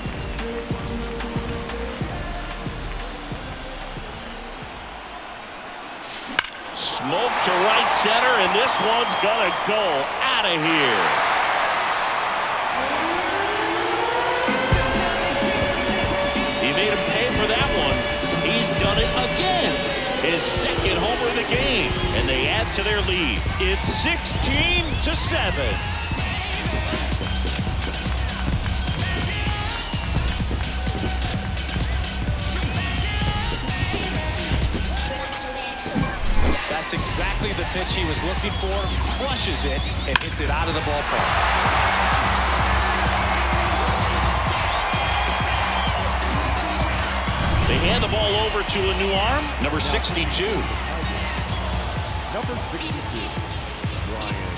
Smoke to right center, and this one's gonna go out of here. He made him pay for that one. He's done it again. His 2nd homer of the game, and they add to their lead. It's 16-7. That's exactly the pitch he was looking for. Crushes it and hits it out of the ballpark. They hand the ball over to a new arm, number 62. number 62, Ryan.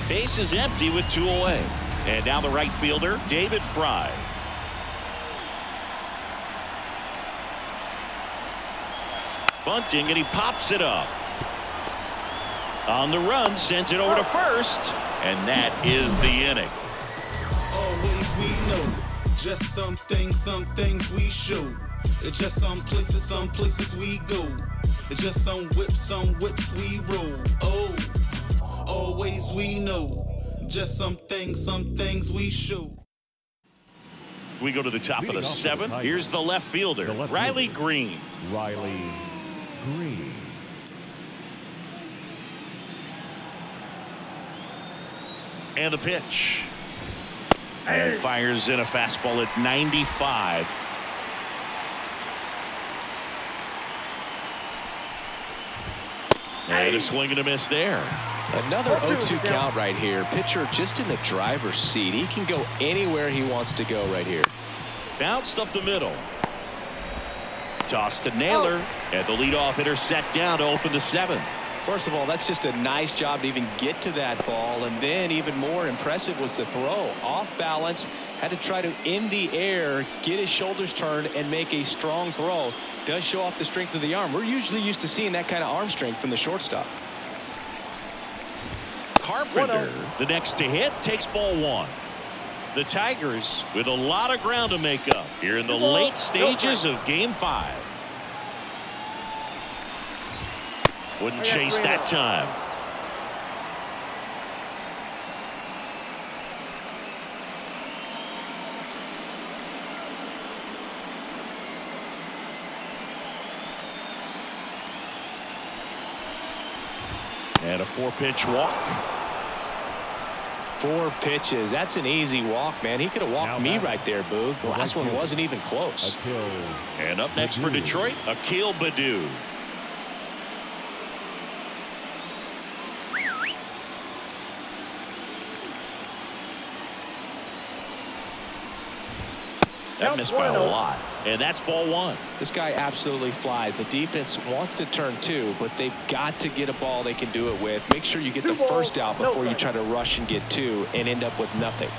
Base is empty with 2 away. And now the right fielder, David Fry. Bunting, and he pops it up. On the run, sends it over to first, and that is the inning. Always we know, just some things we show. It's just some places we go. It's just some whips we roll. Oh, always we know, just some things we show. We go to the top of the 7th. Here's the left fielder, Riley Green. Riley Green. And the pitch. And fires in a fastball at 95. And a swing and a miss there. Another 0-2 count right here. Pitcher just in the driver's seat. He can go anywhere he wants to go right here. Bounced up the middle. Toss to Naylor. And the leadoff hitter set down to open the 7th. First of all, that's just a nice job to even get to that ball. And then even more impressive was the throw. Off balance. Had to try to, in the air, get his shoulders turned and make a strong throw. Does show off the strength of the arm. We're usually used to seeing that kind of arm strength from the shortstop. Carpenter, the next to hit, takes ball 1. The Tigers with a lot of ground to make up here in the late stages of Game 5. Wouldn't chase that time. And a 4-pitch walk. 4 pitches. That's an easy walk, man. He could have walked me right there, Boog. The last one wasn't even close. And up next for Detroit, Akil Baddoo. That missed by a lot. And that's ball 1. This guy absolutely flies. The defense wants to turn 2, but they've got to get a ball they can do it with. Make sure you get the first out before you try to rush and get 2 and end up with nothing.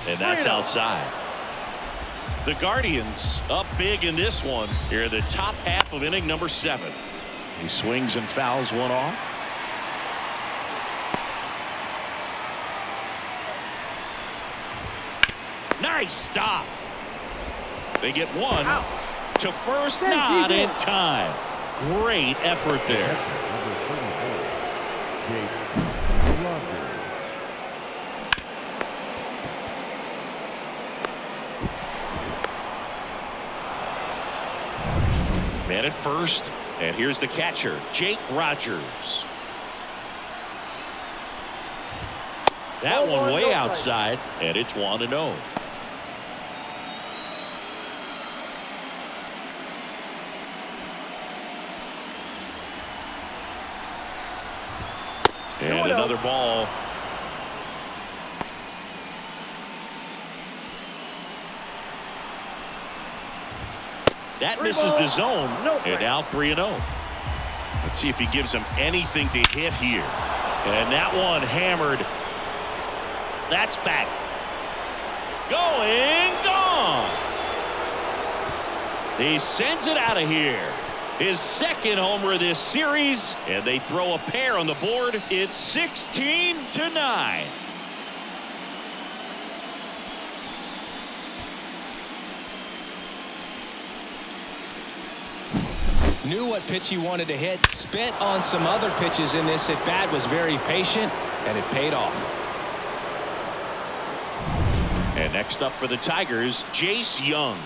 And that's outside. The Guardians up big in this one here in the top half of inning number 7. He swings and fouls one off. Nice stop. They get 1 to first, not in time. Great effort there. Man at first, and here's the catcher, Jake Rogers. That one way outside, and it's 1-0. And another ball. That misses the zone, and now 3-0. Let's see if he gives him anything to hit here. And that one hammered. That's back. Going, gone. He sends it out of here. His second homer this series, and they throw a pair on the board. It's 16-9. Knew what pitch he wanted to hit. Spent on some other pitches in this at bat. Was very patient, and it paid off. And next up for the Tigers, Jace Young.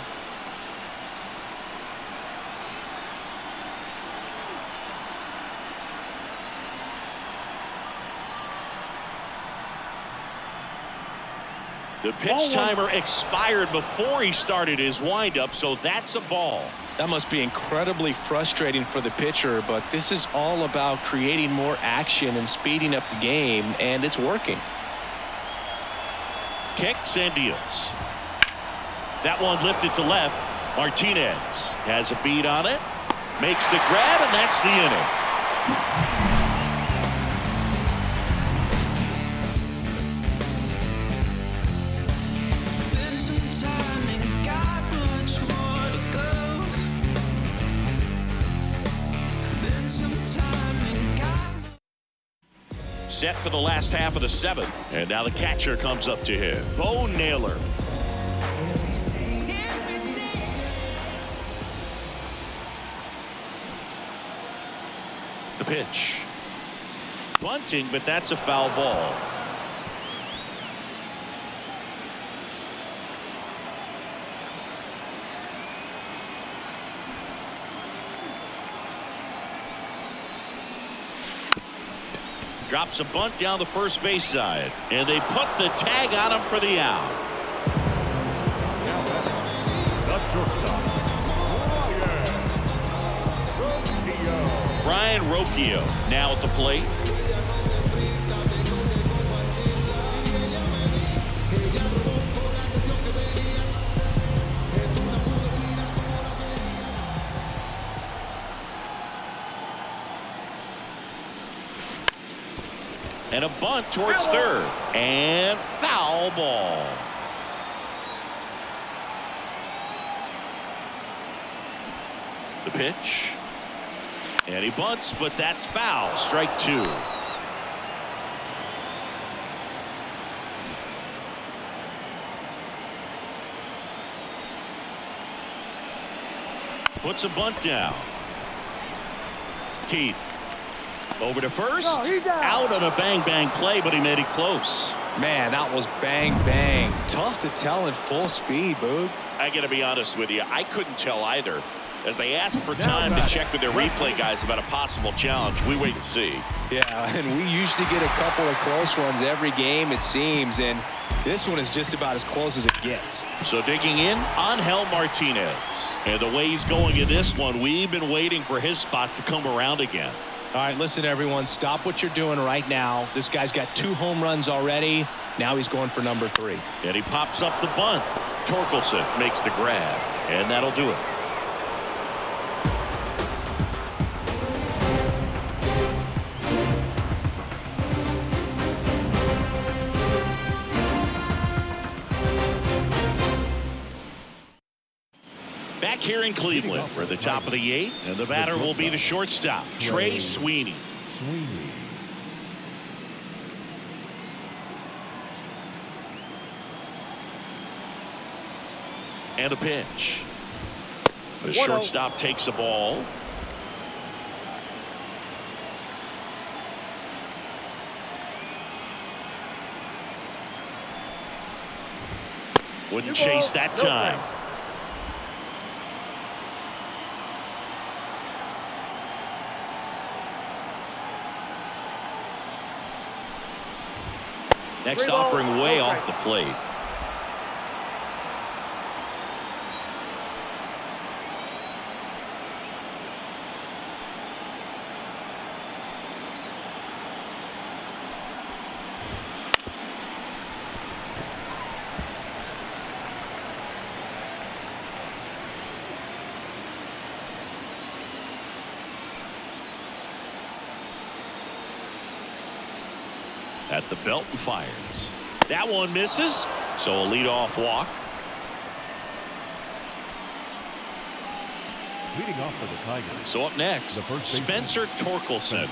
The pitch timer expired before he started his windup, so that's a ball. That must be incredibly frustrating for the pitcher, but this is all about creating more action and speeding up the game, and it's working. Kicks and deals. That one lifted to left. Martinez has a beat on it, makes the grab, and that's the inning. Set for the last half of the 7th, and now the catcher comes up to him, Bo Naylor. The pitch. Bunting, but that's a foul ball. Drops a bunt down the first base side, and they put the tag on him for the out. The shortstop, Brian Rocchio now at the plate. And a bunt towards third. And foul ball. The pitch. And he bunts, but that's foul. Strike 2. Puts a bunt down. Keith. Over to first. Out on a bang-bang play, but he made it close. Man, that was bang-bang. Tough to tell in full speed, Boog. I got to be honest with you. I couldn't tell either. As they ask for time to check with their replay guys about a possible challenge, we wait and see. Yeah, and we usually get a couple of close ones every game, it seems, and this one is just about as close as it gets. So digging in, Angel Martinez. And the way he's going in this one, we've been waiting for his spot to come around again. All right, listen, everyone, stop what you're doing right now. This guy's got 2 home runs already. Now he's going for number 3. And he pops up the bunt. Torkelson makes the grab, and that'll do it. Back here in Cleveland, we're at the top of the 8th, and the batter will be the shortstop, Trey Sweeney. And a pitch. The shortstop takes the ball. Wouldn't chase that time. Next offering way off the plate. At the belt and fires. That one misses. So a leadoff walk. Leading off for the Tigers. So up next, Spencer Torkelson.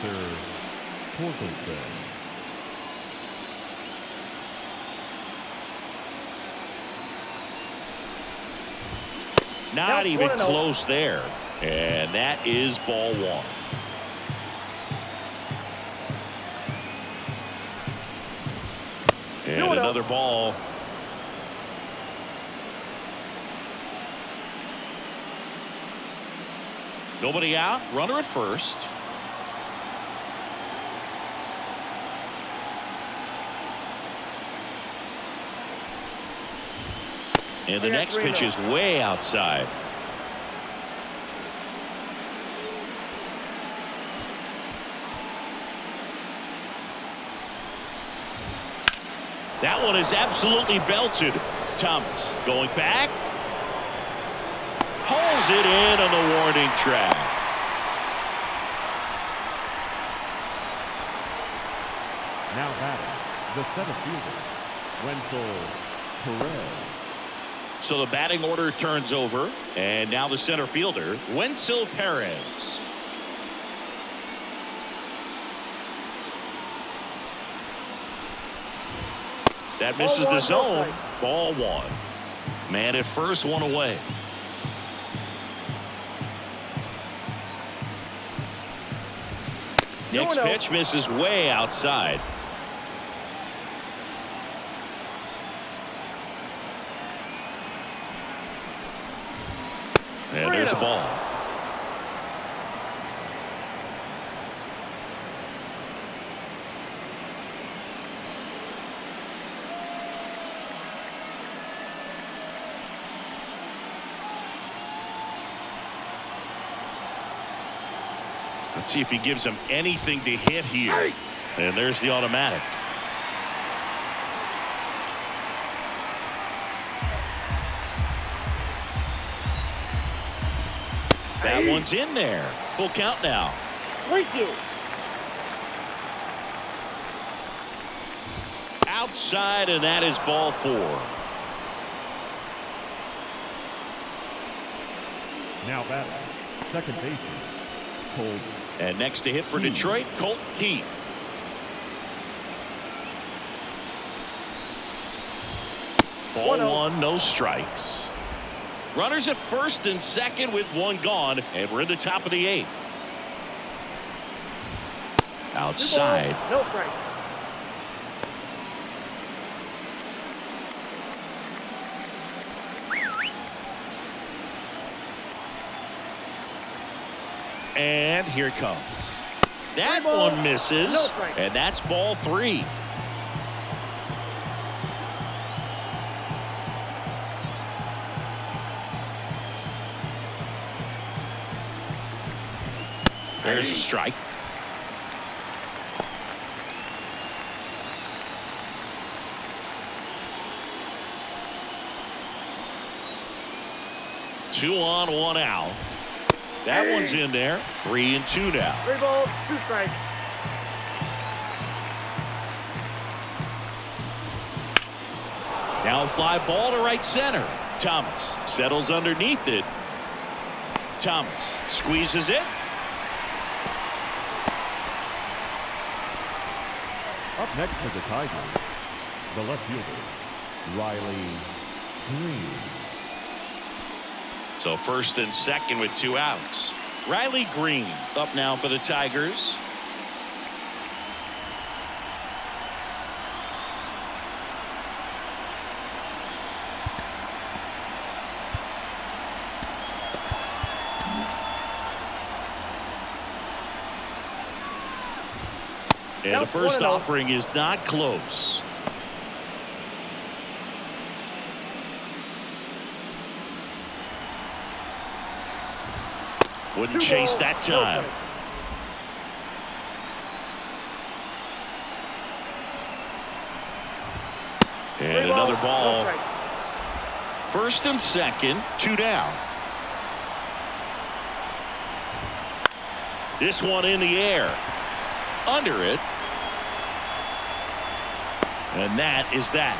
Not even close there. And that is ball 1. And another ball. Nobody out. Runner at first. And the next pitch is way outside. That one is absolutely belted. Thomas going back. Pulls it in on the warning track. Now batting, the center fielder, Wenzel Perez. So the batting order turns over. And now the center fielder, Wenzel Perez. That misses the zone. Ball 1. Man at first, 1 away. Next pitch misses way outside. And there's a ball. Let's see if he gives him anything to hit here. And there's the automatic. That one's in there. Full count now. 3-2. Outside, and that is ball 4. Now batting, second baseman, Colt. And next to hit for Detroit, Colt Keith. Ball 1, no strikes. Runners at first and second with 1 gone, and we're in the top of the 8th. Outside. No strike. And here it comes. That one misses, and that's ball 3. There's a strike. Two on, one out. That one's in there. 3-2 now. 3 balls, 2 strikes. Now a fly ball to right center. Thomas settles underneath it. Thomas squeezes it. Up next for the Tigers, the left fielder, Riley Green. So first and second with 2 outs. Riley Green up now for the Tigers. And the first offering is not close. Wouldn't chase that time. And another ball. First and second, 2 down. This one in the air. Under it. And that is that.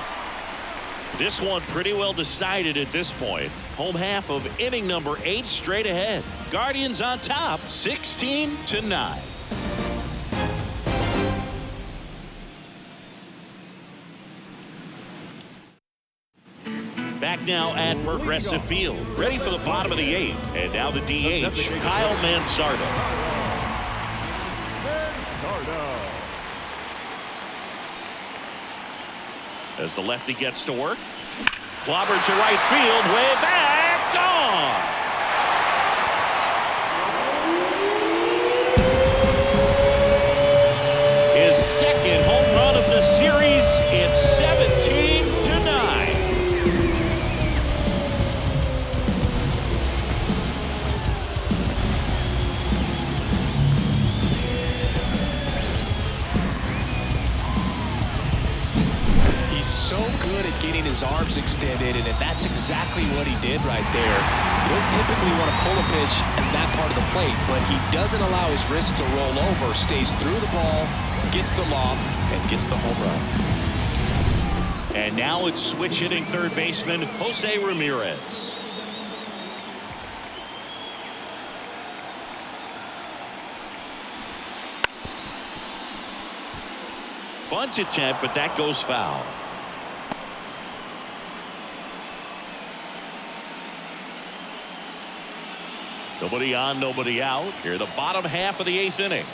This one pretty well decided at this point. Home half of inning number 8 straight ahead. Guardians on top, 16-9. Back now at Progressive Field. Ready for the bottom of the 8th. And now the DH, Kyle Mansardo. As the lefty gets to work. Clobbered to right field, way back, gone. His second home run of the series. It's 17-9. He's so good at getting his arms extended, and that's exactly what he did right there. You don't typically want to pull a pitch at that part of the plate, but he doesn't allow his wrists to roll over, stays through the ball, gets the lob, and gets the home run. And now it's switch hitting third baseman Jose Ramirez. Bunt attempt, but that goes foul. Nobody on, nobody out. Here, the bottom half of the 8th inning.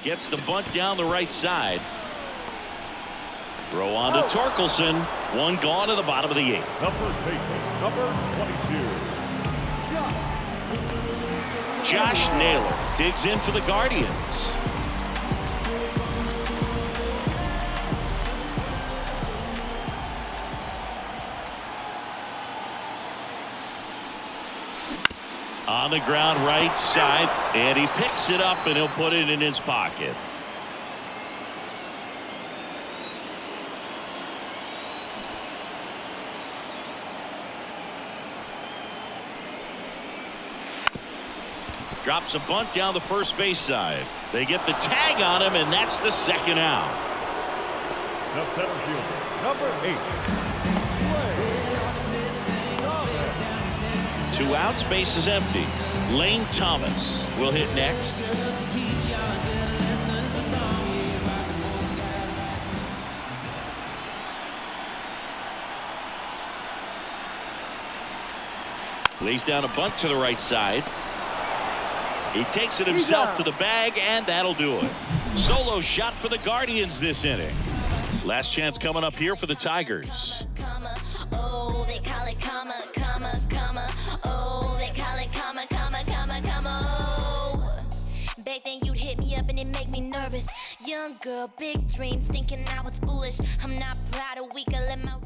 Gets the bunt down the right side. Throw on to Torkelson. One gone to the bottom of the 8th. The first baseman, number 22. Josh Naylor digs in for the Guardians. On the ground right side, and he picks it up and he'll put it in his pocket. Drops a bunt down the first base side. They get the tag on him, and that's the second out. The center fielder, number 8. 2 outs, base is empty. Lane Thomas will hit next. Lays down a bunt to the right side. He takes it himself to the bag, and that'll do it. Solo shot for the Guardians this inning. Last chance coming up here for the Tigers. Oh, they they call it comma, comma, comma. Oh, they call it comma, comma, comma, comma. Oh, back then you'd hit me up and it make me nervous. Young girl, big dreams, thinking I was foolish. I'm not proud of weak, I let my...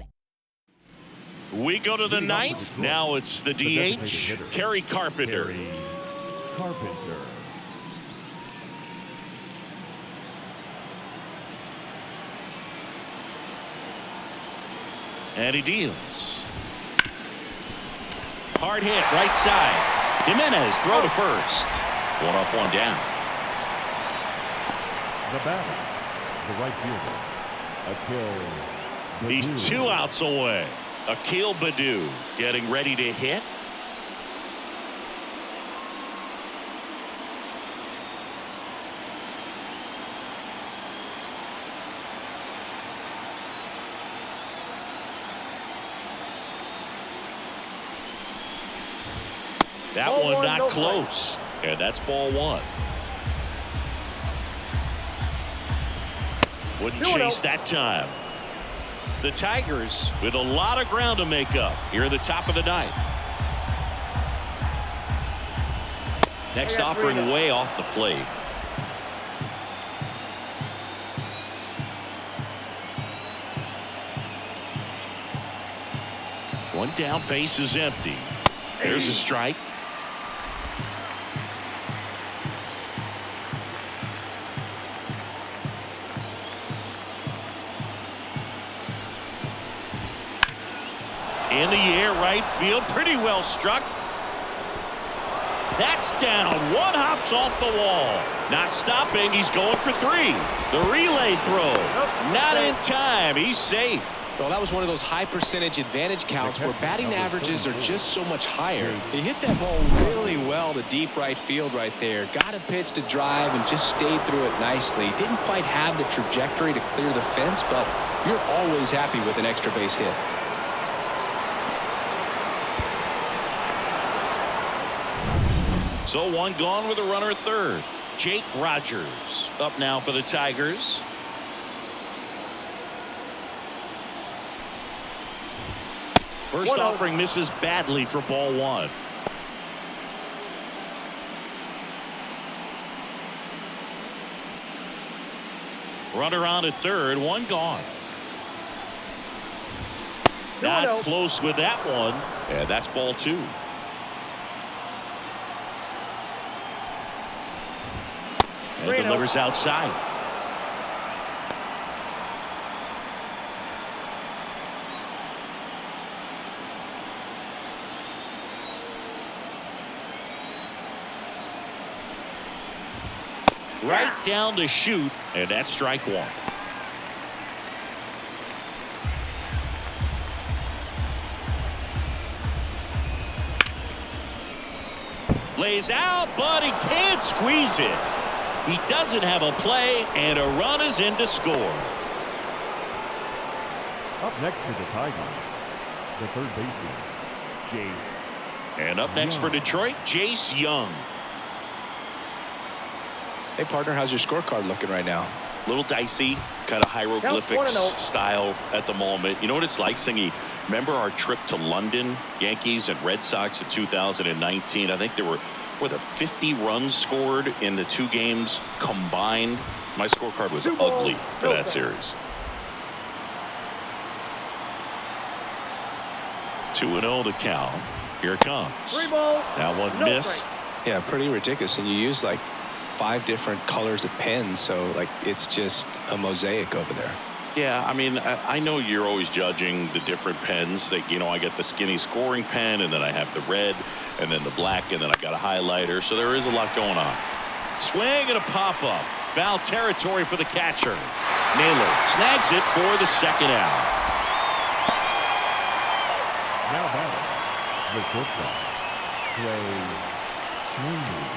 We go to the ninth. Now it's the DH, Kerry Carpenter. Kerry Carpenter. And he deals. Hard hit, right side. Jimenez, throw to first. One up, one down. The batter, the right fielder, Akil He's Baddoo. 2 outs away. Akil Baddoo getting ready to hit. That Ball one one, not no close. And that's ball one. Wouldn't 2-0. chase that time. The Tigers with a lot of ground to make up here at the top of the ninth. Next offering way off the plate. One down, base is empty. There's a strike. In the air, right field, pretty well struck. That's down. One hops off the wall. Not stopping. He's going for 3. The relay throw. Not in time. He's safe. Well, that was one of those high percentage advantage counts where batting averages are just so much higher. He hit that ball really well to deep right field right there. Got a pitch to drive and just stayed through it nicely. Didn't quite have the trajectory to clear the fence, but you're always happy with an extra base hit. So one gone with a runner at third. Jake Rogers up now for the Tigers. First offering misses badly for ball one. Runner on at third, one gone. Not close with that one. And that's ball 2. And delivers outside. Right down to shoot, and that's strike 1. Lays out, but he can't squeeze it. He doesn't have a play, and a run is in to score. Up next for the Tigers, the third baseman, Jace. And up next for Detroit, Jace Young. Hey, partner, how's your scorecard looking right now? Little dicey, kind of hieroglyphics style at the moment. You know what it's like, Singy? Remember our trip to London, Yankees and Red Sox in 2019? I think there were 50 runs scored in the 2 games combined. My scorecard was ugly for that series. 2-0 to count. Here it comes. 3 balls. That one missed. Yeah, pretty ridiculous. And you use like 5 different colors of pens, so like it's just a mosaic over there. Yeah, I mean, I know you're always judging the different pens. That, you know, I get the skinny scoring pen, and then I have the red, and then the black, and then I got a highlighter. So there is a lot going on. Swing and a pop-up. Foul territory for the catcher. Naylor snags it for the second out. Now batting, the shortstop, Trey Sweeney.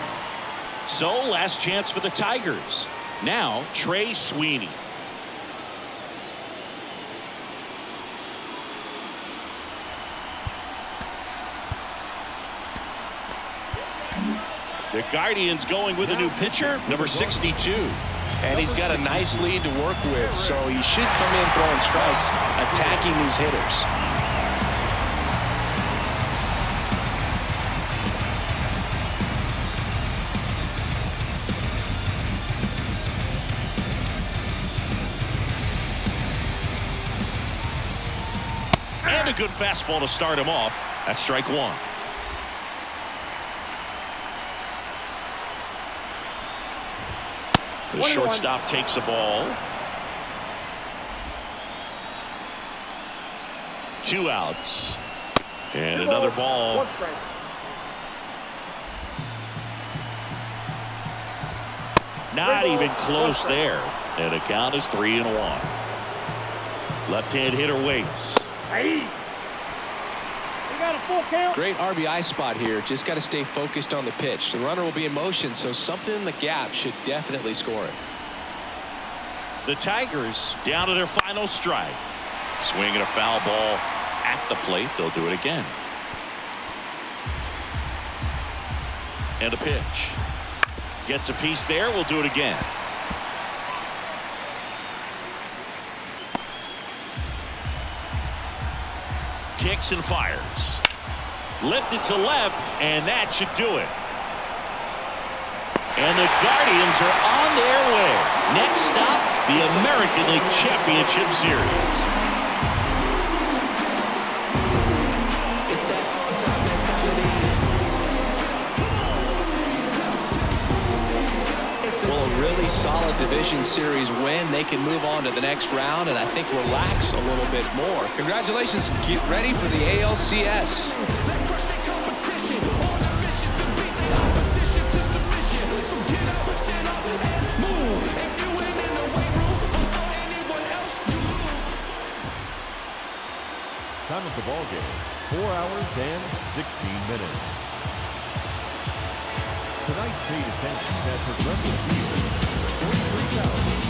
So last chance for the Tigers. Now Trey Sweeney. The Guardians going with a new pitcher, number 62. And he's got a nice lead to work with, so he should come in throwing strikes, attacking these hitters. And a good fastball to start him off. That's strike one. The shortstop takes the ball. 2 outs. And another ball. Not even close there. And the count is 3-1. Left-hand hitter waits. Hey. We got a full count. Great RBI spot here. Just got to stay focused on the pitch. The runner will be in motion, so something in the gap should definitely score it. The Tigers down to their final strike. Swinging a foul ball at the plate. They'll do it again. And a pitch. Gets a piece there. We'll do it again. Kicks and fires. Lifted to left, and that should do it. And the Guardians are on their way. Next stop, the American League Championship Series. Really solid division series win. They can move on to the next round and I think relax a little bit more. Congratulations. Get ready for the ALCS. Time of the ball game, 4 hours and 16 minutes. Tonight's paid attention at Progressive Field, 43,000.